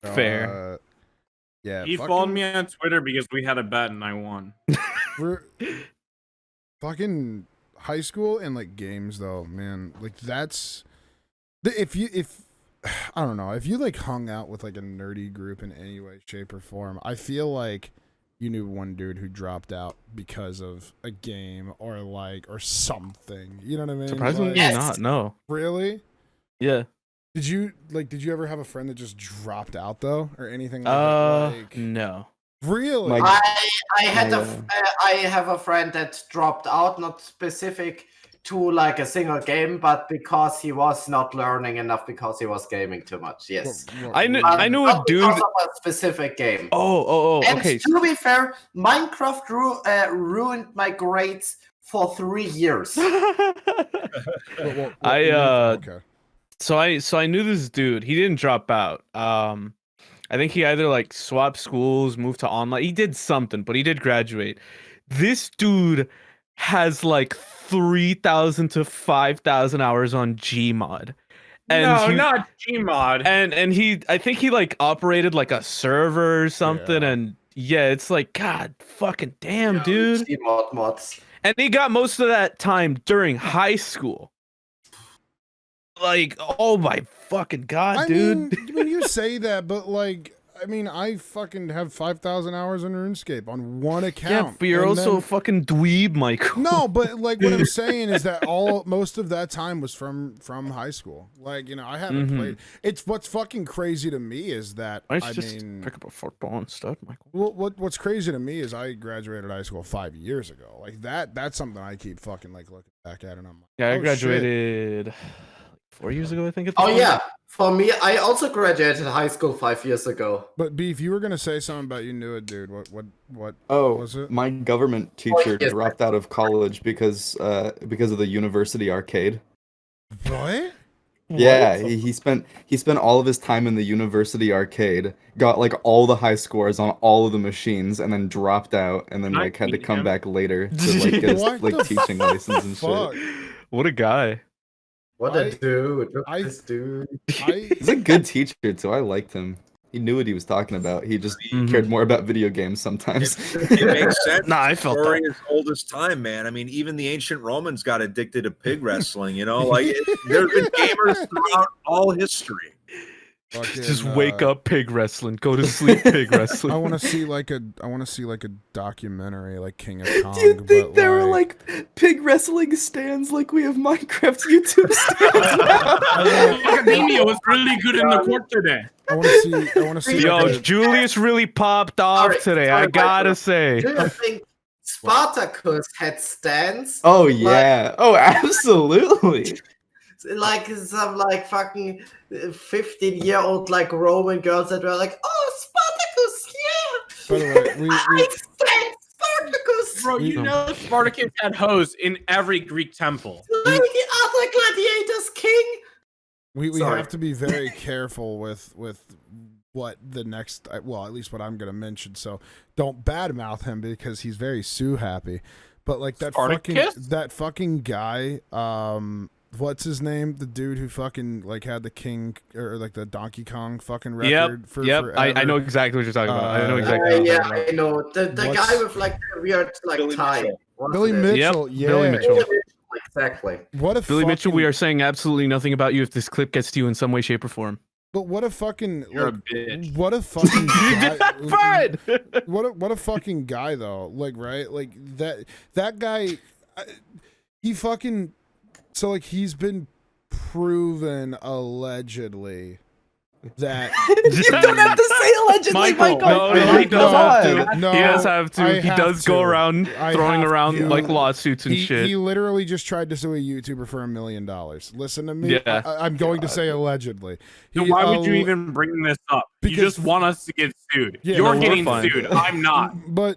Fair. Yeah. He followed me on Twitter because we had a bet and I won. Fucking high school and like games though, man. Like that's if I don't know, if you like hung out with like a nerdy group in any way, shape, or form, I feel like you knew one dude who dropped out because of a game or something. You know what I mean? Surprisingly Like, not. No. really? Yeah. Did you ever have a friend that just dropped out though, or anything like that? Like, No. really? I have a friend that dropped out, not specific to like a single game, but because he was not learning enough because he was gaming too much. Yes, I knew a dude. Because of a specific game. And Okay. to be fair, Minecraft ruined my grades for 3 years. Okay. So I knew this dude. He didn't drop out. I think he either like swapped schools, moved to online. He did something, but he did graduate. This dude has like 3,000 to 5,000 hours on Gmod. And not Gmod. And I think he like operated like a server or something. Yeah. And yeah, it's like, God fucking damn, dude. Mods. And he got most of that time during high school. Like, oh my fucking God, dude. I mean, you say that, but like, I mean, I fucking have 5,000 hours in RuneScape on one account. Yeah, but you're also a fucking dweeb, Michael. No, but like what I'm saying is that most of that time was from high school. Like, you know, I haven't played. It's what's fucking crazy to me is that I I just mean, pick up a football instead, Michael. what's crazy to me is I graduated high school 5 years ago. Like that's something I keep fucking like looking back at, and I'm like, Yeah, I oh, graduated 4 years ago, I think. Oh yeah, for me, I also graduated high school 5 years ago. But B, if you were gonna say something about you knew a dude, what was it? My government teacher yes. dropped out of college because of the university arcade. What? Yeah, he spent all of his time in the university arcade, got like all the high scores on all of the machines, and then dropped out, and then Can I like had to meet come him? back later to like get his What like the teaching license and Fuck. shit. What a guy. What a dude! Look I- at this dude. He's a good teacher too. I liked him. He knew what he was talking about. He just cared more about video games sometimes. It makes sense. Nah, I The felt story that. is old as time, man. I mean, even the ancient Romans got addicted to pig wrestling. You know, like there's been gamers throughout all history. Just wake up, pig wrestling. Go to sleep, pig wrestling. I want to see like a documentary like King of Kong. Do you think but, there were like pig wrestling stands like we have Minecraft YouTube stands now? Academia was really good in the court today. I want to see. Yo, like, Julius really popped off Sorry, today. sorry, I gotta Michael. say. Do you think Spartacus had stands? Oh yeah. Oh, absolutely. Like some like fucking 15-year-old like Roman girls that were like, oh, Spartacus, by the way, I stand Spartacus. Bro, you know Spartacus had hoes in every Greek temple. Like the other gladiators, king. we Sorry. have to be very careful with what the next. Well, at least what I'm gonna mention. So don't badmouth him because he's very Sue happy. But like Spartacus? that fucking guy. What's his name? The dude who fucking like had the King or like the Donkey Kong fucking record for Yep. forever. I know exactly what you're talking about. I know exactly what you're Yeah, talking about. I know the What's- guy with like the weird like Billy tie. Mitchell. Wasn't Billy it? Mitchell. Yep, Yeah. Billy Mitchell. Exactly. What a Billy Mitchell, fucking- we are saying absolutely nothing about you if this clip gets to you in some way, shape, or form. But what a fucking You're a like, bitch. what a fucking guy, Fine. what a fucking guy though. Like right, like that guy, he fucking so like he's been proven allegedly that You don't have to say allegedly, Michael, Michael. No, he does have to. No, He does have to. I He have does go to. around I throwing have around to. like lawsuits and he, shit. he literally just tried to sue a YouTuber for $1 million. Listen to me. Yeah. I'm going to say allegedly. So He, why would you alle- even bring this up? You Because- just want us to get sued. Yeah, You're no, we're getting fine. sued. I'm not. But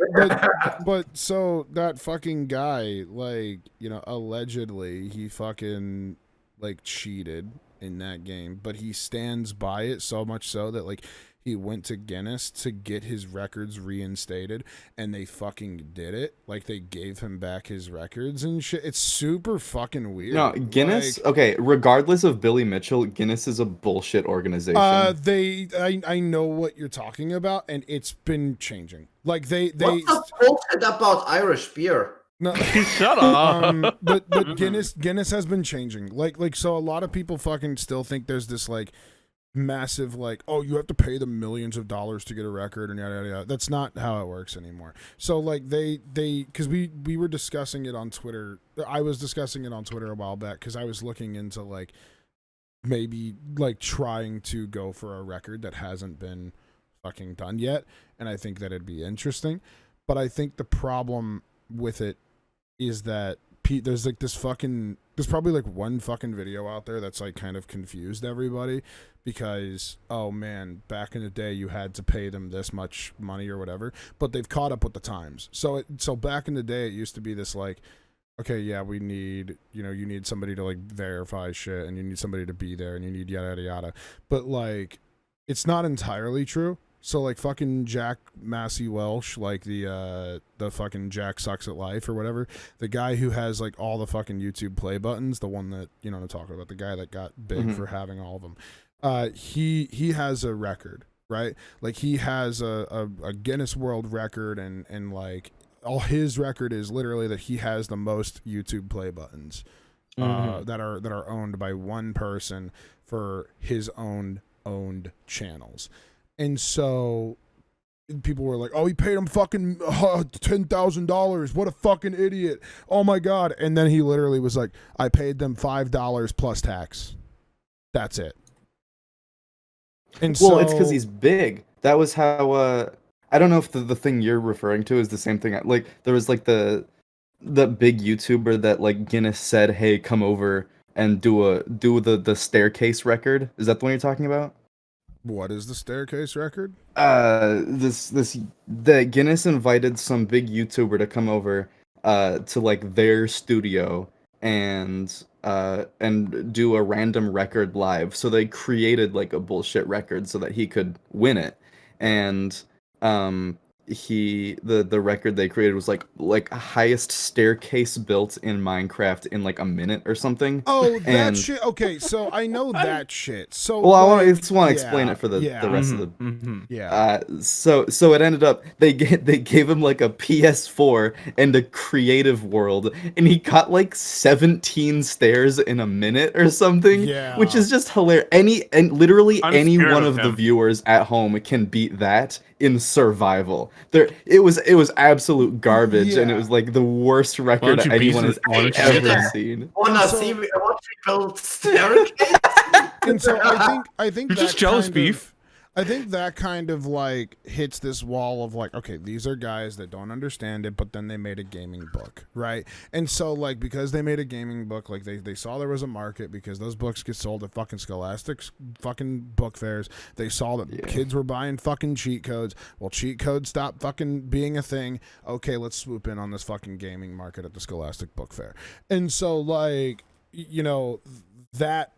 so that fucking guy, like, you know, allegedly he fucking like cheated in that game, but he stands by it so much so that like he went to Guinness to get his records reinstated, and they fucking did it. Like they gave him back his records and shit. It's super fucking weird. No, Guinness. Like, Okay, regardless of Billy Mitchell, Guinness is a bullshit organization. I know what you're talking about, and it's been changing. Like they What's the bullshit about Irish beer? no. Shut up. But Guinness has been changing. Like so a lot of people fucking still think there's this like massive like, oh, you have to pay them millions of dollars to get a record and yada yada yada. That's not how it works anymore. So like they because we were discussing it on Twitter. I was discussing it on Twitter a while back because I was looking into like maybe like trying to go for a record that hasn't been fucking done yet, and I think that it'd be interesting. But I think the problem with it is that there's like there's probably like one fucking video out there that's like kind of confused everybody because, oh man, back in the day you had to pay them this much money or whatever, but they've caught up with the times. So back in the day it used to be this like, okay, yeah, we need, you need somebody to like verify shit and you need somebody to be there and you need yada yada yada. But like it's not entirely true. So like fucking Jack Massey Welsh, like the fucking Jack Sucks at Life or whatever, the guy who has like all the fucking YouTube play buttons, the one that I'm talking about, the guy that got big for having all of them. He has a record, right? Like he has a Guinness World Record and like all his record is literally that he has the most YouTube play buttons that are owned by one person for his owned channels. And so people were like, oh, he paid him fucking $10,000. What a fucking idiot. Oh, my God. And then he literally was like, I paid them $5 plus tax. That's it. And well, it's because he's big. That was how, I don't know if the thing you're referring to is the same thing. Like, there was like the big YouTuber that like Guinness said, hey, come over and do the staircase record. Is that the one you're talking about? What is the staircase record? The Guinness invited some big YouTuber to come over to like their studio and do a random record live. So they created like a bullshit record so that he could win it. And the record they created was like highest staircase built in Minecraft in like a minute or something. Oh, that shit. Okay, so I know that shit. So well, like, I just want to explain it for the rest of the so it ended up they gave him like a PS4 and a creative world, and he got like 17 stairs in a minute or something, which is just hilarious. Literally any one of the viewers at home can beat that in survival. It was absolute garbage, and it was like the worst record anyone has ever seen. Wanna see what we built staircase? And so I think you're that just jealous, kind beef. I think that kind of like hits this wall of like, okay, these are guys that don't understand it, but then they made a gaming book, right? And so like because they made a gaming book, like they saw there was a market because those books get sold at fucking Scholastic's fucking book fairs. They saw that kids were buying fucking cheat codes. Well, cheat codes stopped fucking being a thing. Okay, let's swoop in on this fucking gaming market at the Scholastic Book Fair. And so like, that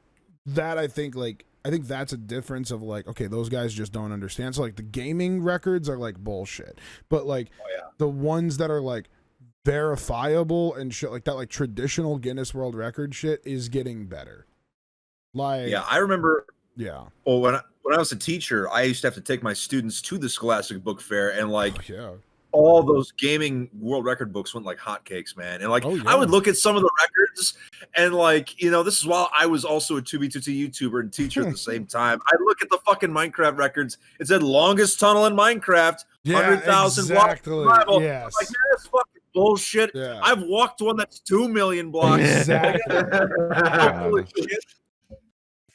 I think that's a difference of like, okay, those guys just don't understand. So like the gaming records are like bullshit, but like the ones that are like verifiable and shit like that, like traditional Guinness World Record shit is getting better. Like, I remember. Yeah. Well, when I was a teacher, I used to have to take my students to the Scholastic Book Fair, and like, all those gaming world record books went like hotcakes, man. And like, I would look at some of the records, and like, this is while I was also a 2B2T YouTuber and teacher at the same time. I'd look at the fucking Minecraft records. It said longest tunnel in Minecraft, 100,000 exactly. blocks. Yes. Like, that's fucking bullshit. Yeah. I've walked one that's 2 million blocks. Exactly. Holy shit.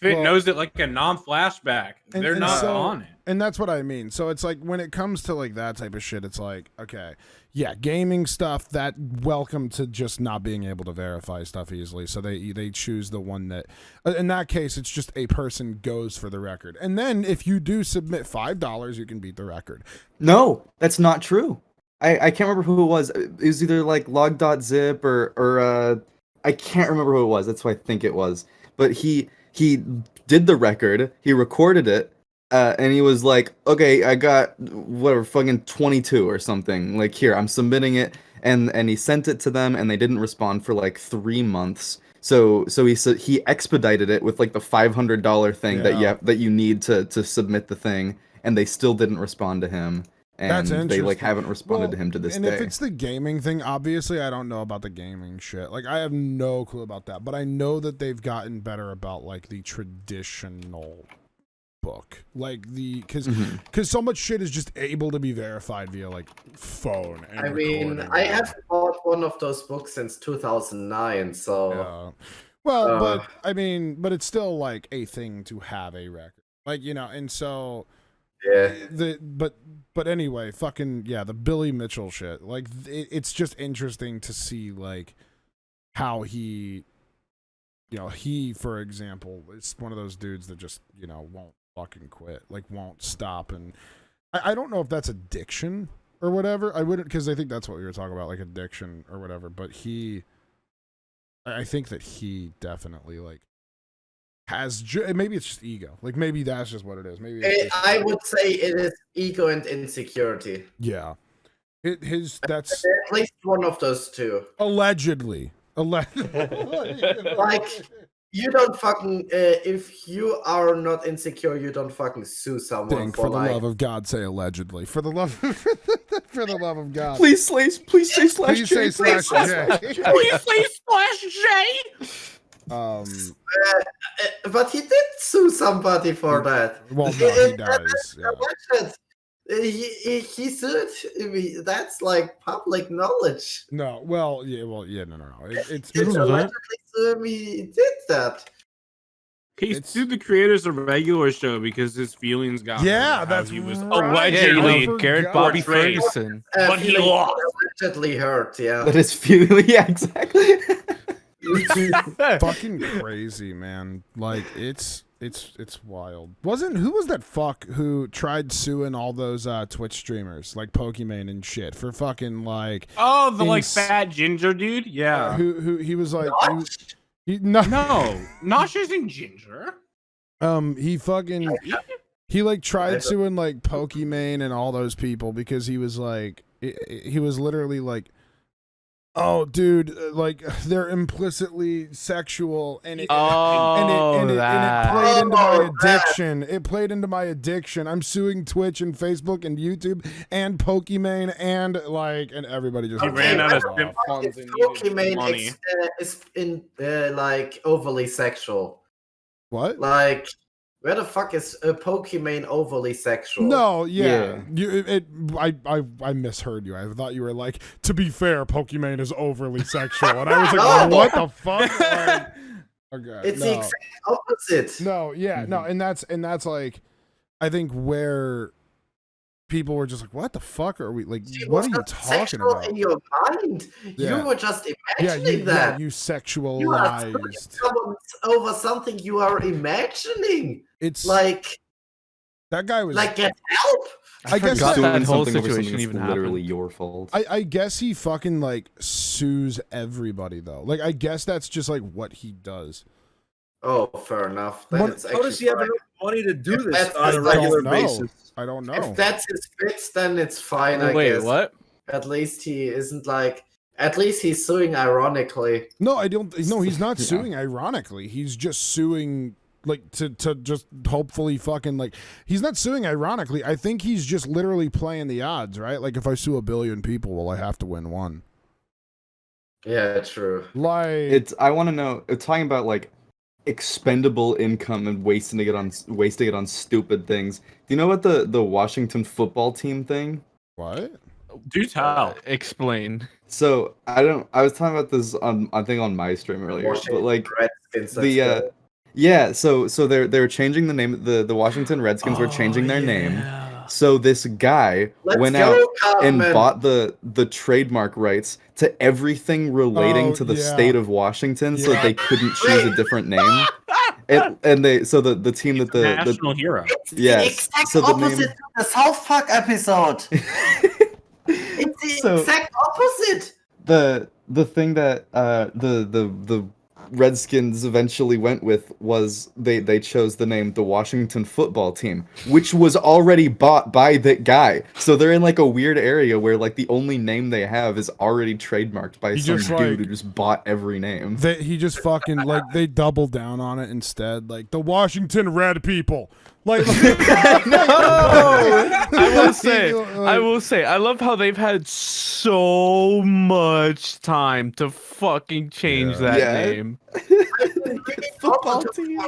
It knows it like a non-flashback. They're not on it. And that's what I mean. So it's like when it comes to like that type of shit, it's like, okay, yeah, gaming stuff, that welcome to just not being able to verify stuff easily. So they choose the one that, in that case, it's just a person goes for the record. And then if you do submit $5, you can beat the record. No, that's not true. I can't remember who it was. It was either like log.zip or I can't remember who it was. That's who I think it was. But he did the record, he recorded it, and he was like, okay, I got whatever, fucking 22 or something. Like, here, I'm submitting it, and he sent it to them, and they didn't respond for like 3 months. So he expedited it with like the $500 thing that you need to submit the thing, and they still didn't respond to him. And they like haven't responded to him to this day. And if it's the gaming thing, obviously I don't know about the gaming shit. Like I have no clue about that, but I know that they've gotten better about like the traditional book, like because so much shit is just able to be verified via like phone. And I mean, I haven't bought one of those books since 2009, so. Well, but I mean, but it's still like a thing to have a record, like and so. Yeah. But anyway, fucking the Billy Mitchell shit. Like it's just interesting to see like how he, he for example is one of those dudes that just won't fucking quit, like won't stop, and I don't know if that's addiction or whatever. I wouldn't, because I think that's what we were talking about, like addiction or whatever. But I think that he definitely like. Maybe it's just ego. Like maybe that's just what it is. Maybe I would say it is ego and insecurity. Yeah, that's at least one of those two. Allegedly. Like you don't fucking if you are not insecure, you don't fucking sue someone for the love of God, say allegedly. For the love for the love of God. Please say /J. Please say /J. Please say /J. But he did sue somebody for that. Well, no, he does. He sued me. That's like public knowledge. No, no. It's allegedly he did that. He sued the creators of Regular Show because his feelings got hurt. That's he was right. allegedly Garrett Bobby Ferguson, but he lost. Allegedly hurt. Yeah. But his feeling, yeah, exactly. Fucking crazy, man. Like it's wild. Who was that fuck who tried suing all those Twitch streamers like Pokimane and shit for fucking like like fat ginger dude? Yeah. Who he was like No, Nosh isn't ginger. He like tried suing like Pokimane and all those people because he was like he was literally like, oh, dude, like they're implicitly sexual, and it played into my addiction. It played into my addiction. I'm suing Twitch and Facebook and YouTube and Pokimane and everybody just. He ran out of funds and Pokimane money. Is like overly sexual. What? Like, where the fuck is Pokimane overly sexual? No, yeah. I misheard you. I thought you were like, to be fair, Pokimane is overly sexual, and I was like, what the fuck? Like, okay, it's the exact opposite. No, yeah, no, and that's like, I think where people were just like, what the fuck are we like? What are you talking about? In your mind, Yeah. you were just imagining that. Yeah, you sexualized. You are suing someone over something you are imagining. It's like that guy was like, get help. I guess that whole something over situation something even that's literally happened. your fault. I guess he fucking like sues everybody though. Like I guess that's just like what he does. Oh, fair enough. What- How does he have enough money to do this That's- on a I don't regular know. basis? I don't know. If that's his bits, then it's fine. I Wait, guess. what? At least he isn't like. At least he's suing ironically. No, I don't. No, he's not Yeah. suing ironically. He's just suing like to just hopefully fucking like. He's not suing ironically. I think he's just literally playing the odds, right? Like if I sue 1 billion people, well, I have to win one. Yeah, true. Like I want to know. Talking about like expendable income and wasting it on stupid things. Do you know about the Washington football team thing? what? Do tell. Explain. So I was talking about this on I think on my stream earlier, but like Redskins, they're changing the name. The Washington Redskins were changing their name. So this guy went out and bought the trademark rights to everything relating to the state of Washington, so that they couldn't choose a different name. And they the team that the national hero. yes, exact so the opposite name to the South Park episode. It's the exact opposite. the thing that the Redskins eventually went with was they chose the name the Washington Football Team, which was already bought by that guy. So they're in like a weird area where like the only name they have is already trademarked by some dude who just bought every name. He just fucking like they doubled down on it instead. Like the Washington Red people. Like, I will say, I love how they've had so much time to fucking change that name. Football team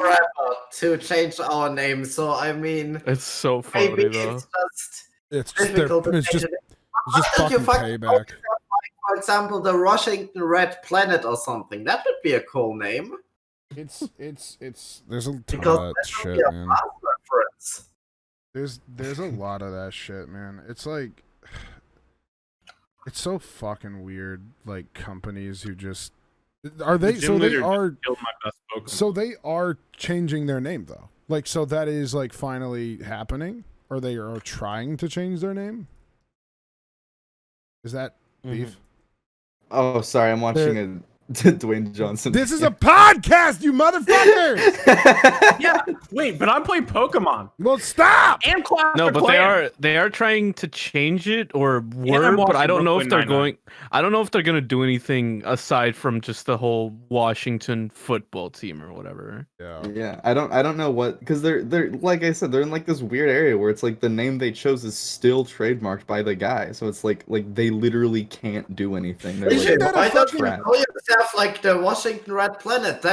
to change our name. So I mean, It's so maybe funny though. it's it's difficult to it's change just it. it's just Why don't you fucking fucking payback. for example, the Washington Red Planet or something. That would be a cool name. It's there's a ton Because of that that would shit, be a man. fast reference. There's a lot of that shit, man. It's like it's so fucking weird. Like companies who just are they The so gym they leader are just killed my best Pokemon. so they are changing their name though. Like so that is like finally happening, or they are trying to change their name. Is that beef? Oh, sorry, I'm watching a Dwayne Johnson. This is a podcast, you motherfuckers! Yeah, wait, but I'm playing Pokemon. Well, stop! And Clash No, of but Clans. they are trying to change it or I'm word, but I watching don't know if Brooklyn they're Nine-Nine. going. I don't know if they're gonna do anything aside from just the whole Washington football team or whatever. Yeah. Yeah, I don't know what, because they're like I said, they're in like this weird area where it's like the name they chose is still trademarked by the guy, so it's like they literally can't do anything. They're Richard, like, why don't you crap. call yourself like the Washington Red Planet?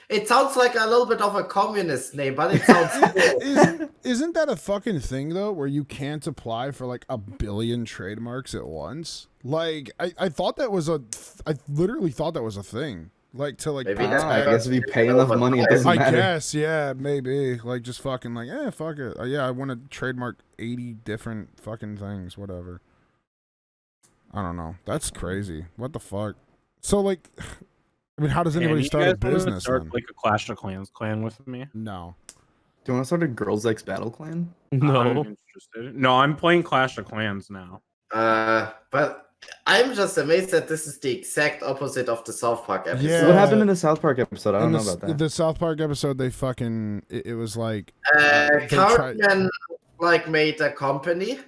It sounds like a little bit of a communist name, but it sounds cool. Isn't that a fucking thing though, where you can't apply for like 1 billion trademarks at once? Like I thought that was I literally thought that was a thing. Like to like Maybe that's I guess if you pay enough money, it doesn't I matter. guess, yeah, maybe. Like just fucking like, fuck it. Yeah, I want to trademark 80 different fucking things, whatever. I don't know. That's crazy. What the fuck? So like I mean, how does anybody You start a guys wanna business start then? like a Clash of Clans clan with me? No. Do you want to start a Girls X Battle Clan? I'm No, interested. No, I'm playing Clash of Clans now. But I'm just amazed that this is the exact opposite of the South Park episode. Yeah. What happened in the South Park episode? I don't In know the, about that. the South Park episode, they fucking it was like they tried- Cartman like made a company,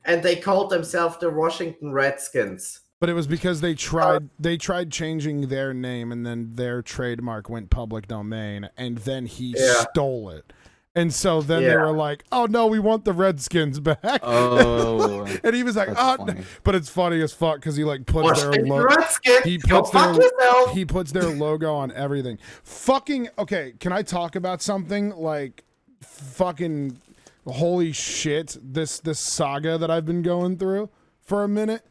and they called themselves the Washington Redskins. but it was because they tried changing their name, and then their trademark went public domain, and then he stole it. And so then they were like, "Oh no, we want the Redskins back." Oh, and he was like, that's "Oh," funny. but it's funny as fuck because he like puts their Washington logo. Redskins, He go puts fuck their yourself. he puts their logo on everything. Fucking okay. Can I talk about something like fucking holy shit? This saga that I've been going through for a minute.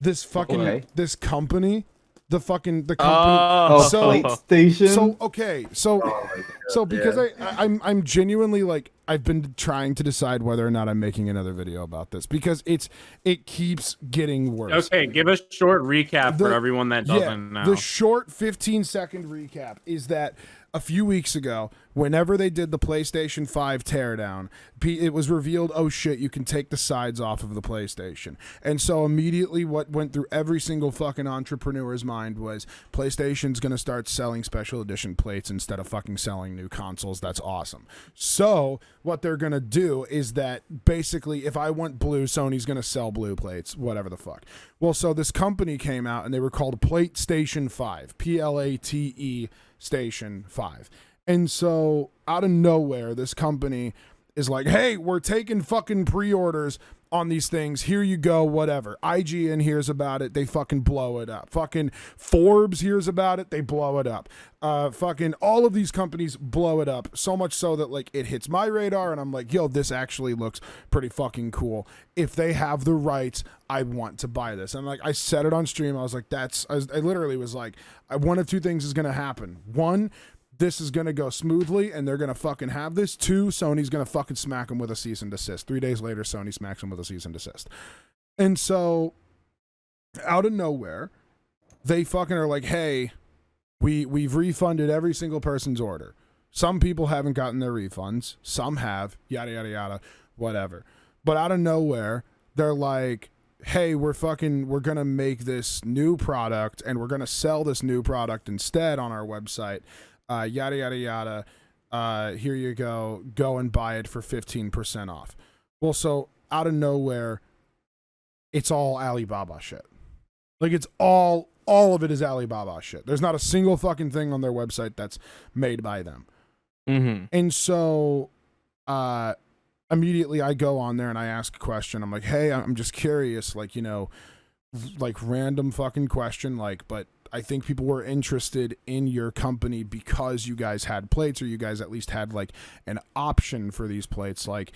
This fucking this company. The company. Oh, so PlayStation. so okay. So Oh my God, so because I'm genuinely like I've been trying to decide whether or not I'm making another video about this because it keeps getting worse. Okay, give a short recap for everyone that doesn't know. The short 15-second recap is that a few weeks ago, whenever they did the PlayStation 5 teardown, it was revealed, oh shit, you can take the sides off of the PlayStation. And so immediately what went through every single fucking entrepreneur's mind was PlayStation's going to start selling special edition plates instead of fucking selling new consoles. That's awesome. So what they're going to do is that basically if I want blue, Sony's going to sell blue plates, whatever the fuck. Well, so this company came out and they were called PlayStation 5, PLATE Station 5. And so out of nowhere, this company is like, hey, we're taking fucking pre-orders on these things. Here you go, whatever. IGN hears about it, they fucking blow it up. Fucking Forbes hears about it, they blow it up. Fucking all of these companies blow it up. So much so that like it hits my radar and I'm like, yo, this actually looks pretty fucking cool. If they have the rights, I want to buy this. And like I said it on stream, I was like, I literally was like, one of two things is gonna happen. One, this is going to go smoothly and they're going to fucking have this. Two, Sony's going to fucking smack them with a cease and desist. 3 days later, Sony smacks them with a cease and desist. And so out of nowhere, they fucking are like, hey, we've refunded every single person's order. Some people haven't gotten their refunds. Some have, yada, yada, yada, whatever. But out of nowhere, they're like, hey, we're going to make this new product and we're going to sell this new product instead on our website. Yada, yada, yada. Here you go. Go and buy it for 15% off. Well, so out of nowhere, it's all Alibaba shit. Like it's all of it is Alibaba shit. There's not a single fucking thing on their website that's made by them. Mm-hmm. And so immediately I go on there and I ask a question. I'm like, hey, I'm just curious, like, like random fucking question, like, but I think people were interested in your company because you guys had plates, or you guys at least had like an option for these plates. Like,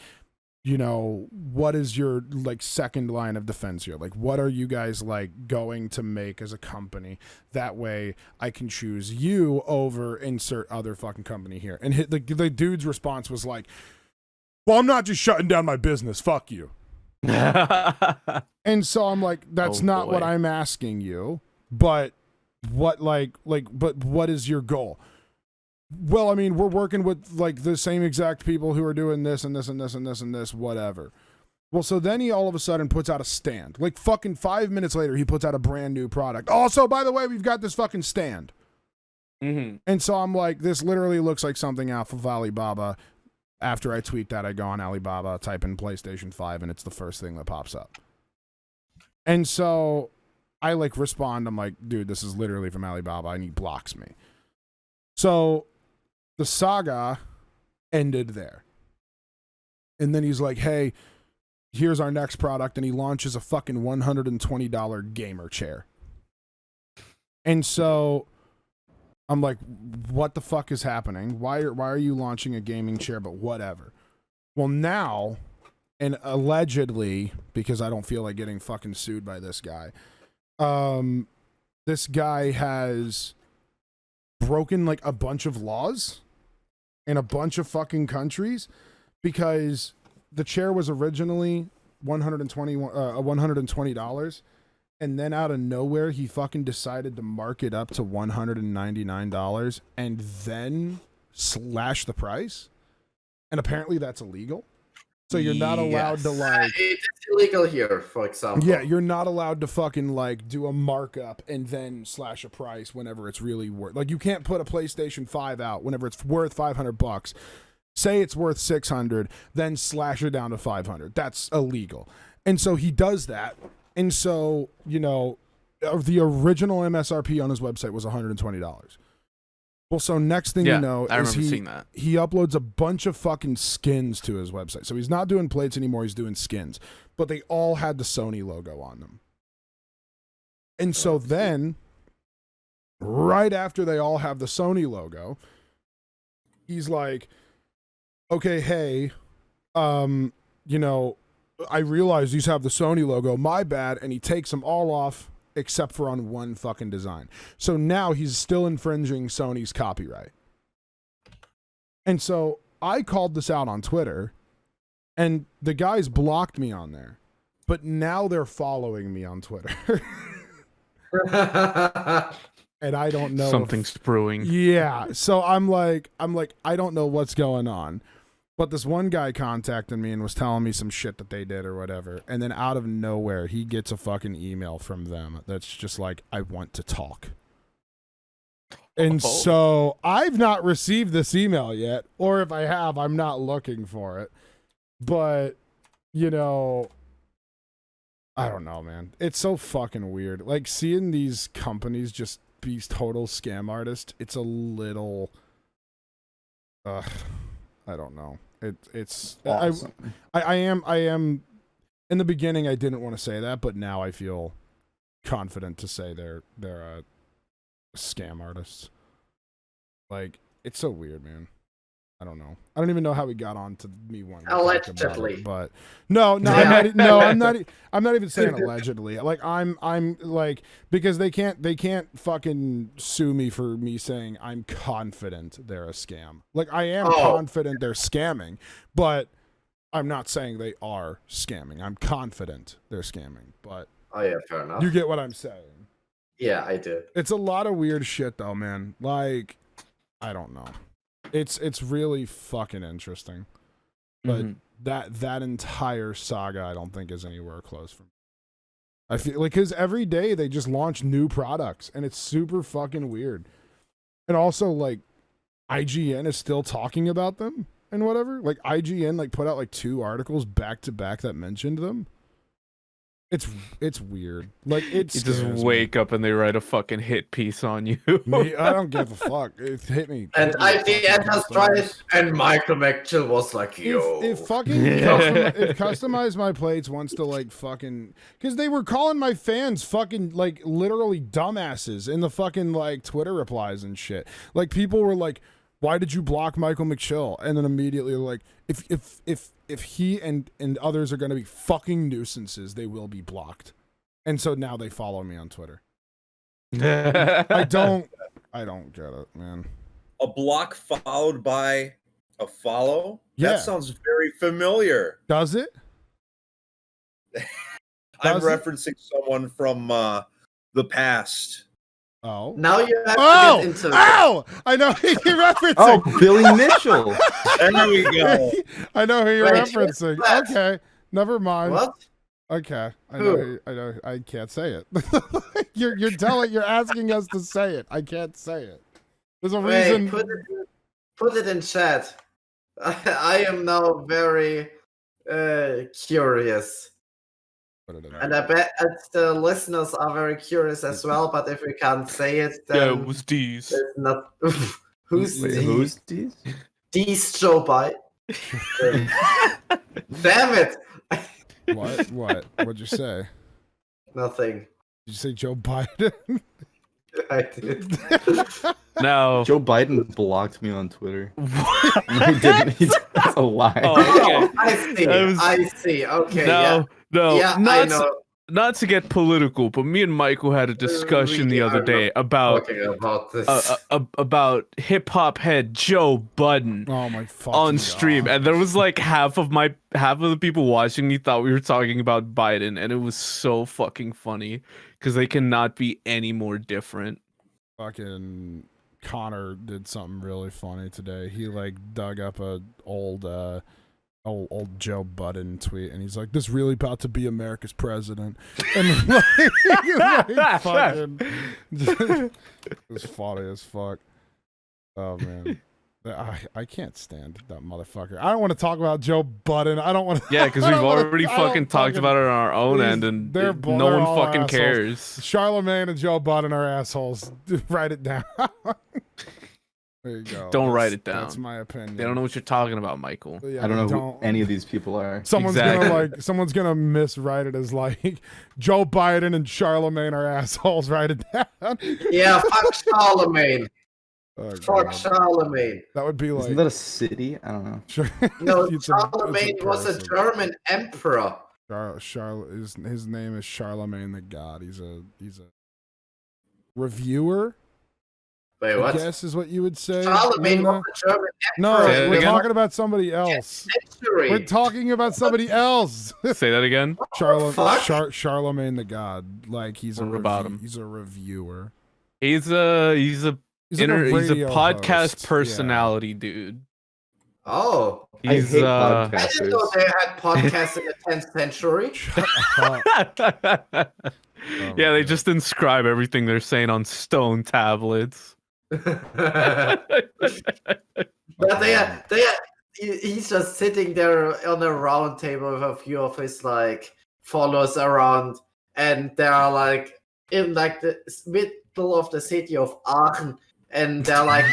what is your like second line of defense here? Like, what are you guys like going to make as a company? That way I can choose you over insert other fucking company here. And the dude's response was like, well, I'm not just shutting down my business. Fuck you. And so I'm like, that's not what I'm asking you, but what but what is your goal? Well, I mean, we're working with like the same exact people who are doing this and this and this and this and this, whatever. Well, so then he all of a sudden puts out a stand. Like fucking 5 minutes later, he puts out a brand new product. Also, by the way, we've got this fucking stand. Mm-hmm. And so I'm like, this literally looks like something off of Alibaba. After I tweet that, I go on Alibaba, type in PlayStation 5, and it's the first thing that pops up. And so I like respond. I'm like, dude, this is literally from Alibaba, and he blocks me. So the saga ended there. And then he's like, hey, here's our next product, and he launches a fucking $120 gamer chair. And so I'm like, what the fuck is happening? Why are you launching a gaming chair? But whatever. Well, now, and allegedly, because I don't feel like getting fucking sued by this guy, this guy has broken like a bunch of laws in a bunch of fucking countries, because the chair was originally $120, and then out of nowhere he fucking decided to mark it up to $199 and then slash the price. And apparently that's illegal. So you're not allowed to like, it's illegal here, for example. yeah, you're not allowed to fucking like do a markup and then slash a price whenever it's really worth. Like, you can't put a PlayStation 5 out whenever it's worth $500. Say it's worth $600, then slash it down to $500. That's illegal. And so he does that. And so, the original MSRP on his website was $120. Well, so next thing you know, I is remember seeing that. he uploads a bunch of fucking skins to his website. So he's not doing plates anymore, he's doing skins. But they all had the Sony logo on them. And so then, right after they all have the Sony logo, he's like, okay, hey, I realize these have the Sony logo, my bad, and he takes them all off except for on one fucking design. So now he's still infringing Sony's copyright. And so I called this out on Twitter, and the guys blocked me on there, but now they're following me on Twitter. And I don't know. Something's brewing. Yeah. So I'm like, I don't know what's going on. But this one guy contacted me and was telling me some shit that they did or whatever. And then out of nowhere, he gets a fucking email from them that's just like, I want to talk. And so I've not received this email yet. Or if I have, I'm not looking for it. But, I don't know, man. It's so fucking weird. Like, seeing these companies just be total scam artists, it's a little... I don't know. It's awesome. I am in the beginning I didn't want to say that, but now I feel confident to say they're scam artists. Like, it's so weird, man. I don't know. I don't even know how we got on to me wanting to talk about it, but I'm not even saying allegedly. Like, I'm like, because they can't fucking sue me for me saying I'm confident they're a scam. Like, I am confident they're scamming, but I'm not saying they are scamming. I'm confident they're scamming, but fair enough. You get what I'm saying? Yeah, I do. It's a lot of weird shit though, man. Like, I don't know. It's really fucking interesting, but that entire saga I don't think is anywhere close from. I feel like, because every day they just launch new products and it's super fucking weird. And also, like, IGN is still talking about them and whatever. Like, IGN like put out like 2 articles back to back that mentioned them. It's weird. Like it's You just wake up and they write a fucking hit piece on you. Me, I don't give a fuck. It hit me. And IGN has tried it, customized. and Michael McChill was like, yo. If fucking if Customize My Plates wants to like fucking, because they were calling my fans fucking like literally dumbasses in the fucking like Twitter replies and shit. Like people were like, "Why did you block Michael McChill?" And then immediately like, if he and others are gonna be fucking nuisances, they will be blocked. And so now they follow me on Twitter. I don't get it, man. A block followed by a follow? Yeah. That sounds very familiar. Does it? I'm Does it? referencing someone from the past. Oh. Now you have to get into Oh! I know who you're referencing. Oh, Billy Mitchell. There we go. I know who you're Wait, referencing. what? Okay. Never mind. What? Okay. I Who? know. I can't say it. You're asking us to say it. I can't say it. There's a Wait, reason. put it in chat. I am now very curious. Put it in And I bet the listeners are very curious as well, but if we can't say it, then Yeah, it was D's. it's not. Who's Wait, the- who's these? These Joe Biden? Damn it! What? What'd you say? Nothing. Did you say Joe Biden? I did. No. Joe Biden blocked me on Twitter. He didn't. That's a lie. Oh, okay. Oh, I see. That was- I see. Okay. No, Yeah, I not, know. not to get political, but me and Michael had a discussion the other day about Talking about this. about hip hop head Joe Budden Oh my fucking on stream, God. and there was like half of the people watching me thought we were talking about Biden, and it was so fucking funny because they cannot be any more different. Fucking Connor did something really funny today. He like dug up a old Joe Budden tweet, and he's like, "This really about to be America's president," and like fucking, it was funny as fuck. Oh man, I can't stand that motherfucker. I don't want to talk about Joe Budden. I don't want to. Yeah, because we've already fucking talked about it on our own end, and they're no one all fucking assholes. cares. Charlemagne and Joe Budden are assholes. Write it down. There you go. Don't write it down. That's my opinion. They don't know what you're talking about, Michael. Yeah, I don't know they who any of these people are. Someone's Exactly. gonna miswrite it as like Joe Biden and Charlemagne are assholes. Write it down. Yeah, fuck Charlemagne. Oh, Fuck God. Charlemagne. That would be like Isn't that a city? I don't know. No, It's Charlemagne was a person. German emperor. His name is Charlemagne the God. He's a reviewer. Wait, I what? guess is what you would say. Charlemagne Luna. was a German No, emperor. Say it we're again? talking about somebody else. Century. We're talking about somebody else. Say that again. fuck? Charlemagne the God. Like he's a What about him? he's a reviewer. He's a He's like he's a radio podcast host. personality, dude. Oh. He's I hate I didn't podcasters. know they had podcasts in the 10th century. Oh, yeah, they man. just inscribe everything they're saying on stone tablets. But he's just sitting there on a round table with a few of his like followers around, and they are like in like the middle of the city of Aachen, and they're like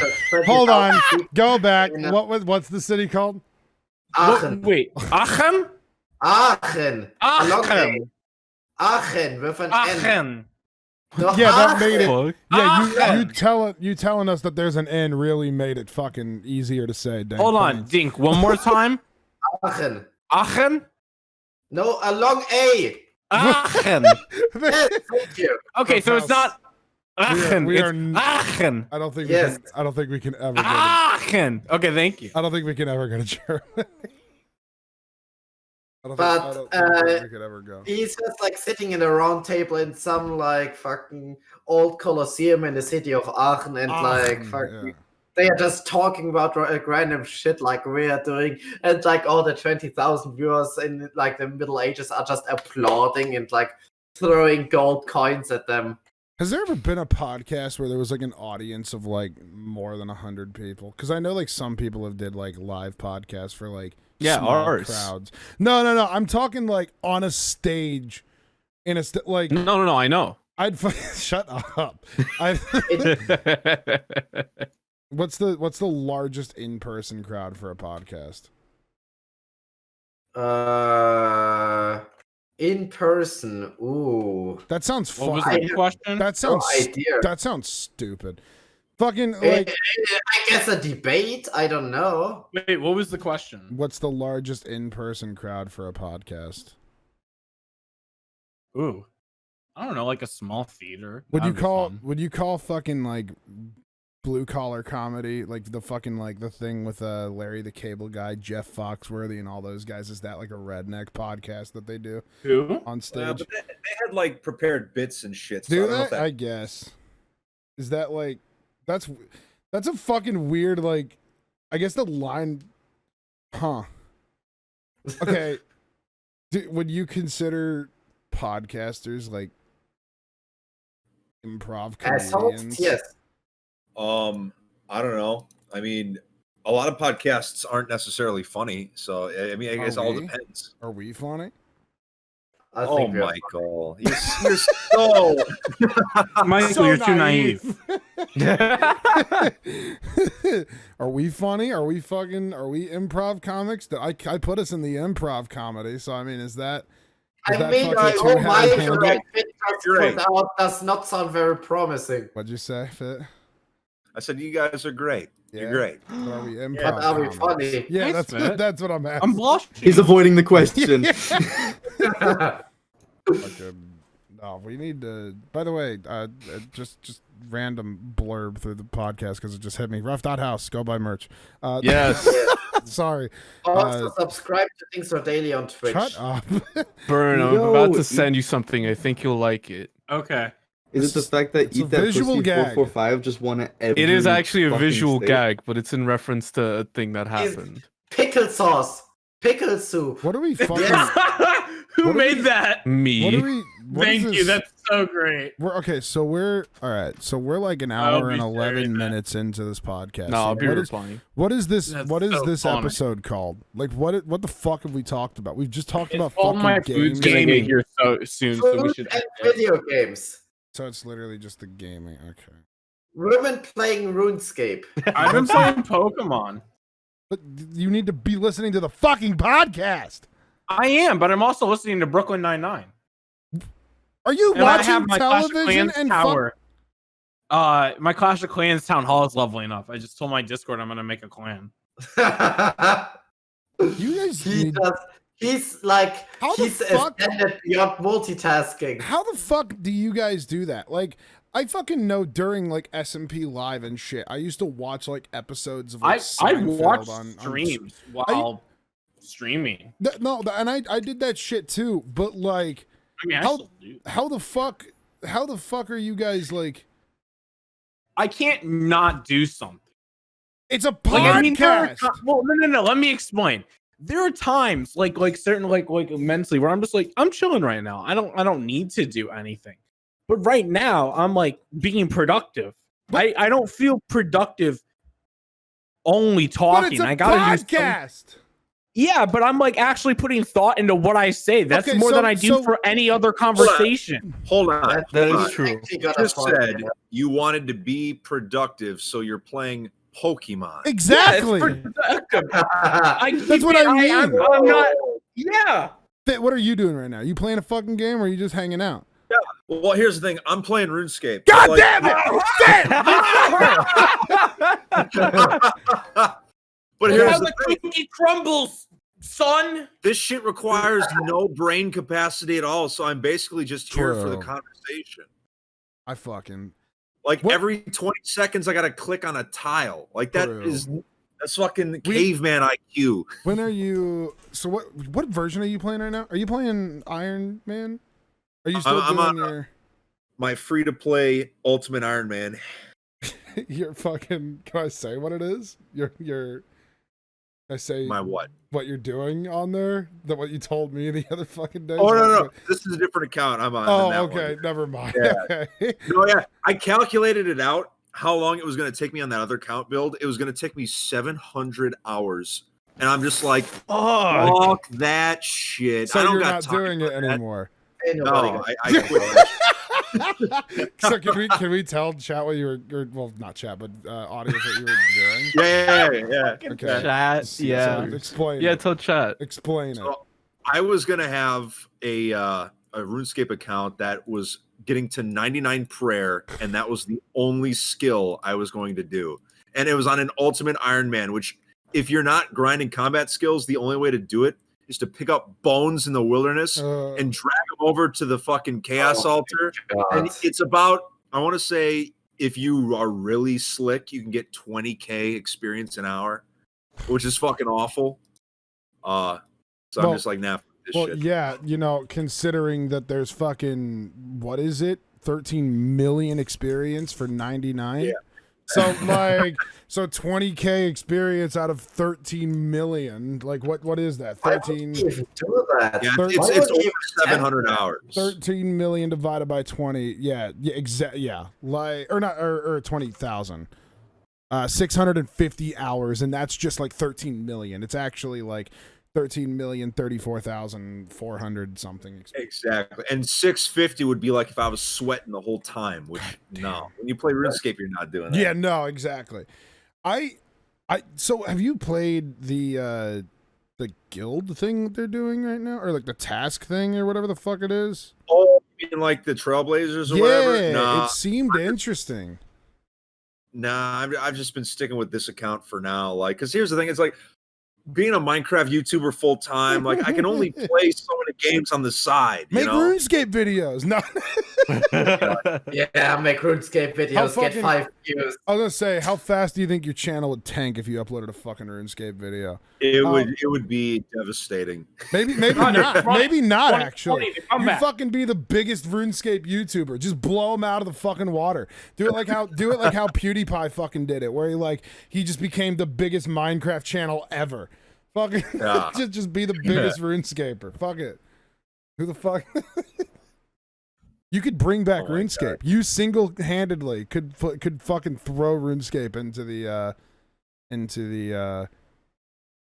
Hold on. Go back. In a- What's the city called? Aachen. Wait, Aachen? Aachen. A long Aachen. name. Aachen with an N. Aachen. No, Yeah, that made it. Fuck. Yeah, you telling us that there's an N really made it fucking easier to say. Dang, Hold on, thanks. Dink, one more time. Aachen. Aachen? No, a long A. Aachen. Yes, thank you. Okay, so it's not Aachen. we are It's n- Aachen. I don't think Yes. I don't think we can ever. Go to, Aachen. Okay, thank you. I don't think we can ever go to Germany. I don't But, think we could ever go. He's just like sitting in a round table in some like fucking old Colosseum in the city of Aachen, and like fucking, they are just talking about random shit like we are doing, and like all the 20,000 viewers in like the Middle Ages are just applauding and like throwing gold coins at them. Has there ever been a podcast where there was like an audience of like more than 100 people? Because I know like some people have did like live podcasts for like Yeah, small ours. crowds. No. I'm talking like on a stage in a like. No, I know. I'd shut up. What's the largest in-person crowd for a podcast? In person. Ooh. That sounds fun. What was the question? That sounds stupid. Fucking like. I guess a debate. I don't know. Wait, what was the question? What's the largest in-person crowd for a podcast? Ooh, I don't know, like a small theater. Would you call fucking like blue collar comedy like the fucking like the thing with Larry the Cable Guy, Jeff Foxworthy, and all those guys? Is that like a redneck podcast that they do? Who on stage? But they had like prepared bits and shit. So Do I don't know if they? I guess. Is that like that's a fucking weird like? I guess the line, huh? Okay. Would you consider podcasters like improv comedians? Yes. I don't know. I mean, a lot of podcasts aren't necessarily funny, so I mean, I guess it all depends. Are we funny? Oh, Michael, you're so Michael, So you're too naive. Are we funny? Are we improv comics? I put us in the improv comedy, so I mean, is that? I mean, oh my God, does not sound very promising. What'd you say, Fit? I said you guys are great. Yeah. You're great. But are we improv? But are we funny? Yeah, Nice, that's what I'm asking. I'm blushing. He's avoiding the question. No, we need to. By the way, just random blurb through the podcast because it just hit me. Roughhouse, go buy merch. Yes. Sorry. Also, subscribe to Things Are Daily on Twitch. Shut up. Burn, I'm about to send you something. I think you'll like it. Okay. Is it the fact that It's a Eat That visual Pussy gag. 445 just won it every It is actually a fucking visual state? gag, but it's in reference to a thing that happened. Pickle sauce. Pickle soup. What are we fucking? Who What are made we- that? Me. What are we? what is Thank you. this? That's so great. We're okay. So we're all right. So we're like an hour be and sharing 11 that. minutes into this podcast. No, I'll So be what is- replying. What is this? That's What is so this funny. episode called? Like what the fuck have we talked about? We've just talked about All fucking my games. food's gonna get here so soon, so we Food should. and video games. So it's literally just the gaming. Okay. Women playing RuneScape. I've been playing Pokemon. But you need to be listening to the fucking podcast. I am, but I'm also listening to Brooklyn Nine-Nine. Are you And I have watching my Clash of television Clans and tower. My Clash of Clans town hall is leveling up. I just told my Discord I'm gonna make a clan. You guys need, He's like, How the he's fuck- extended beyond multitasking. how the fuck do you guys do that? Like, I fucking know during like SMP Live and shit, I used to watch like episodes of like I Seinfeld watch on streams while streaming. And I did that shit too. But like, I mean, I How- still do. how the fuck are you guys like? I can't not do something. It's a podcast. Like, I mean, there are well, no. Let me explain. There are times, like certain, like mentally, where I'm just like, I'm chilling right now. I don't need to do anything. But right now, I'm like being productive. I don't feel productive only But talking. it's a I gotta do podcast. Yeah, but I'm like actually putting thought into what I say. That's Okay, more so- than I do so- for any other conversation. Hold on. That Hold is on. true. Actually got You a just point. said you wanted to be productive, so you're playing Pokemon. Exactly. Yeah, it's productive. That's what I mean. I'm not. Yeah. Fit, what are you doing right now? You playing a fucking game or are you just hanging out? Well, here's the thing. I'm playing RuneScape. God Like- damn it! But here's How the the thing. cookie crumbles, son. This shit requires no brain capacity at all, so I'm basically just here for the True. conversation. I fucking Like What- every 20 seconds, I gotta click on a tile. Like True. that's fucking caveman IQ. when are you? So what version are you playing right now? Are you playing Iron Man? Are you still I'm doing on- My free to play Ultimate Iron Man. your fucking? Can I say what it is? Your. I say My what? what you're doing on there. That what you told me the other fucking day. Oh no, this is a different account I'm on. Oh, than that okay. one. Never mind. Yeah. Okay. No, yeah, I calculated it out. How long it was going to take me on that other count build? It was going to take me 700 hours, and I'm just like, fuck that shit. So I don't you're got not time doing for it that. anymore. Ain't No, nobody I quit. So can we tell chat what you were, well, not chat, but audience what you were doing? Yeah. Okay. Chat, So yeah. explain. Yeah, it. tell chat. Explain it. So I was gonna have a RuneScape account that was getting to 99 prayer, and that was the only skill I was going to do. And it was on an ultimate Iron Man, which if you're not grinding combat skills, the only way to do it is to pick up bones in the wilderness and drag them over to the fucking chaos altar. And it's about, I want to say, if you are really slick, you can get 20k experience an hour, which is fucking awful. So I'm just like, nah, fuck this shit. Yeah, you know, considering that there's fucking, what is it? 13 million experience for 99? Yeah. So like, so 20k experience out of 13 million. Like, what is that? 13. Why would you even do that? Yeah, Thir- it's over 700 hours. 13 million divided by 20. Yeah, exactly. Yeah, like, or not, or 20,000. 650 hours, and that's just like 13 million. It's actually like 13,034,400 something. Exactly. And 650 would be like if I was sweating the whole time, which no. When you play RuneScape, you're not doing that. Yeah, no, exactly. So have you played the guild thing that they're doing right now? Or like the task thing or whatever the fuck it is? Oh, you mean like the Trailblazers or whatever? Nah. It seemed interesting. Nah, I've just been sticking with this account for now. Like, because here's the thing, it's like being a Minecraft YouTuber full time, like I can only play so many games on the side. Make you know? RuneScape videos. No. Yeah, make RuneScape videos, get 5 views. I was gonna say, how fast do you think your channel would tank if you uploaded a fucking RuneScape video? It would be devastating. Maybe not. Maybe not. 20, Actually, you fucking be the biggest RuneScape YouTuber. Just blow him out of the fucking water. Do it like how PewDiePie fucking did it, where he just became the biggest Minecraft channel ever. Fucking just be the biggest RuneScaper. Fuck it. Who the fuck? You could bring back RuneScape. You single-handedly could fucking throw RuneScape into the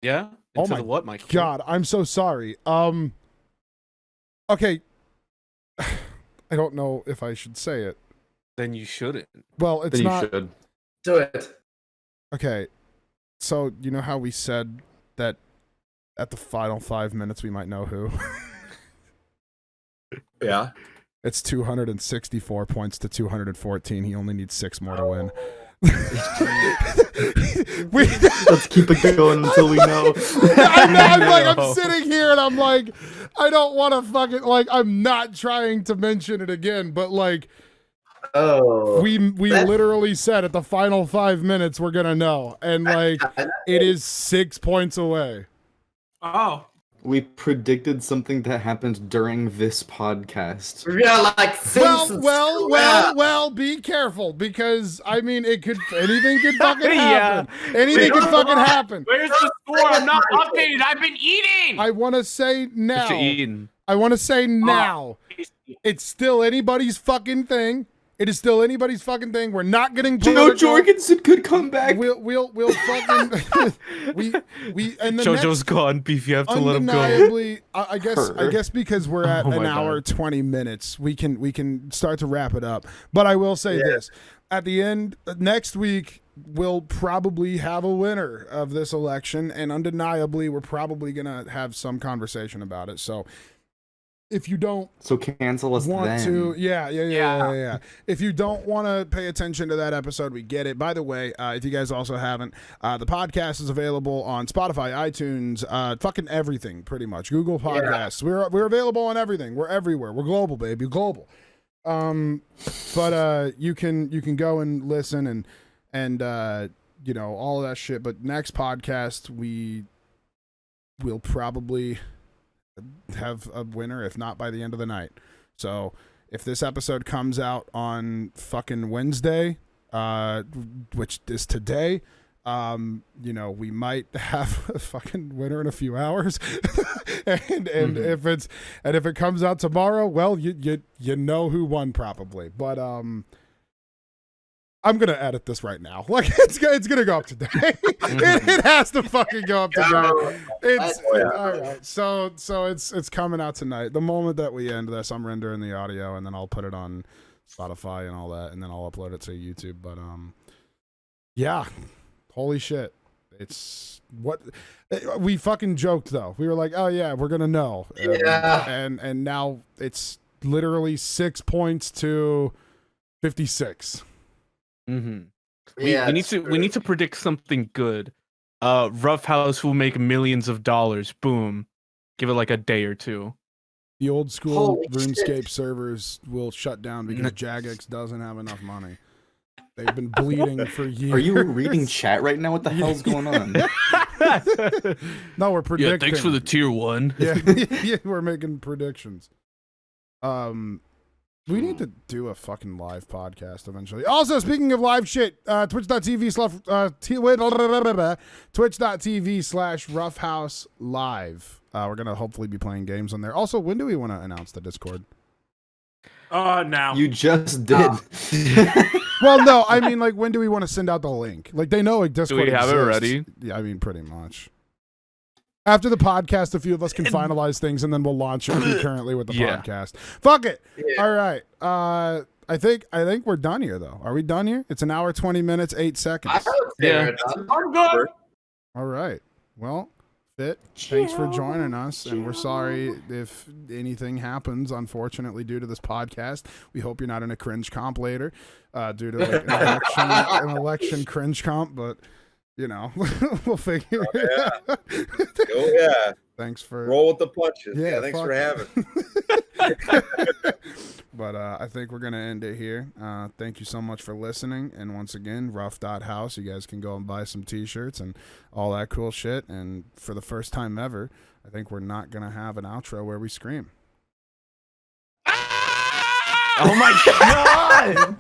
Yeah. Oh Into my the what, Mike? God, I'm so sorry. Okay. I don't know if I should say it. Then you shouldn't. Well, it's Then not. you should. Do it. Okay. So, you know how we said that at the final 5 minutes we might know who? Yeah. It's 264 points to 214. He only needs 6 more to win. Let's keep it going until we know. I'm sitting here and I'm like, I don't want to fucking, like, I'm not trying to mention it again, but like, we literally said at the final 5 minutes we're gonna know, and like, it is 6 points away. Oh. We predicted something that happened during this podcast. Yeah, like Simpsons. Well, be careful, because I mean, anything could fucking happen. Anything could fucking happen. Where's the score? I'm not updated. I've been eating. I want to say now. What you eating? I want to say now. It's still anybody's fucking thing. It is still anybody's fucking thing. We're not getting Joe Jorgensen could come back. We'll fucking we and the JoJo's gone, Beef. You have to let him go. Undeniably, I guess because we're at an hour 20 minutes, we can start to wrap it up. But I will say this: at the end next week, we'll probably have a winner of this election, and undeniably, we're probably gonna have some conversation about it. So. If you don't cancel us want then. to, yeah. If you don't want to pay attention to that episode, we get it. By the way, if you guys also haven't, the podcast is available on Spotify, iTunes, fucking everything, pretty much. Google Podcasts. Yeah. We're available on everything. We're everywhere. We're global, baby, global. But you can go and listen and you know, all of that shit. But next podcast, we will probably have a winner, if not by the end of the night. So if this episode comes out on fucking Wednesday, which is today, you know, we might have a fucking winner in a few hours. and if it comes out tomorrow, well, you know who won probably. But I'm gonna edit this right now. Like it's gonna go up today. it has to fucking go up today. It's all right. So it's coming out tonight. The moment that we end this, I'm rendering the audio and then I'll put it on Spotify and all that, and then I'll upload it to YouTube. But yeah, holy shit. It's what we fucking joked though. We were like, oh yeah, we're gonna know. And now it's literally 6 points to 56. Mm-hmm. We need to predict something good. Roughhouse will make millions of dollars. Boom. Give it like a day or two. The old school RuneScape servers will shut down because Jagex doesn't have enough money. They've been bleeding for years. Are you reading chat right now? What the hell's going on? No, we're predicting. Yeah, thanks for the tier 1. Yeah, we're making predictions. We need to do a fucking live podcast eventually. Also, speaking of live shit, twitch.tv/Roughhouse Live. We're gonna hopefully be playing games on there. Also, when do we want to announce the Discord? Now. You just did. Well, no, I mean, like, when do we want to send out the link? Like, they know like Discord Do we have exists. it ready? Yeah, I mean, pretty much. After the podcast, a few of us can finalize things, and then we'll launch it concurrently with the podcast. Fuck it. Yeah. All right. I think we're done here, though. Are we done here? It's an hour, 20 minutes, 8 seconds. I'm good. All right. Well, Fit, thanks for joining us, and we're sorry if anything happens, unfortunately, due to this podcast. We hope you're not in a cringe comp later, due to like an election cringe comp, but... You know, we'll figure it out. Thanks for roll with the punches. Yeah, thanks for having. But I think we're gonna end it here. Thank you so much for listening, and once again, Rough.House. You guys can go and buy some T-shirts and all that cool shit. And for the first time ever, I think we're not gonna have an outro where we scream. Oh my god!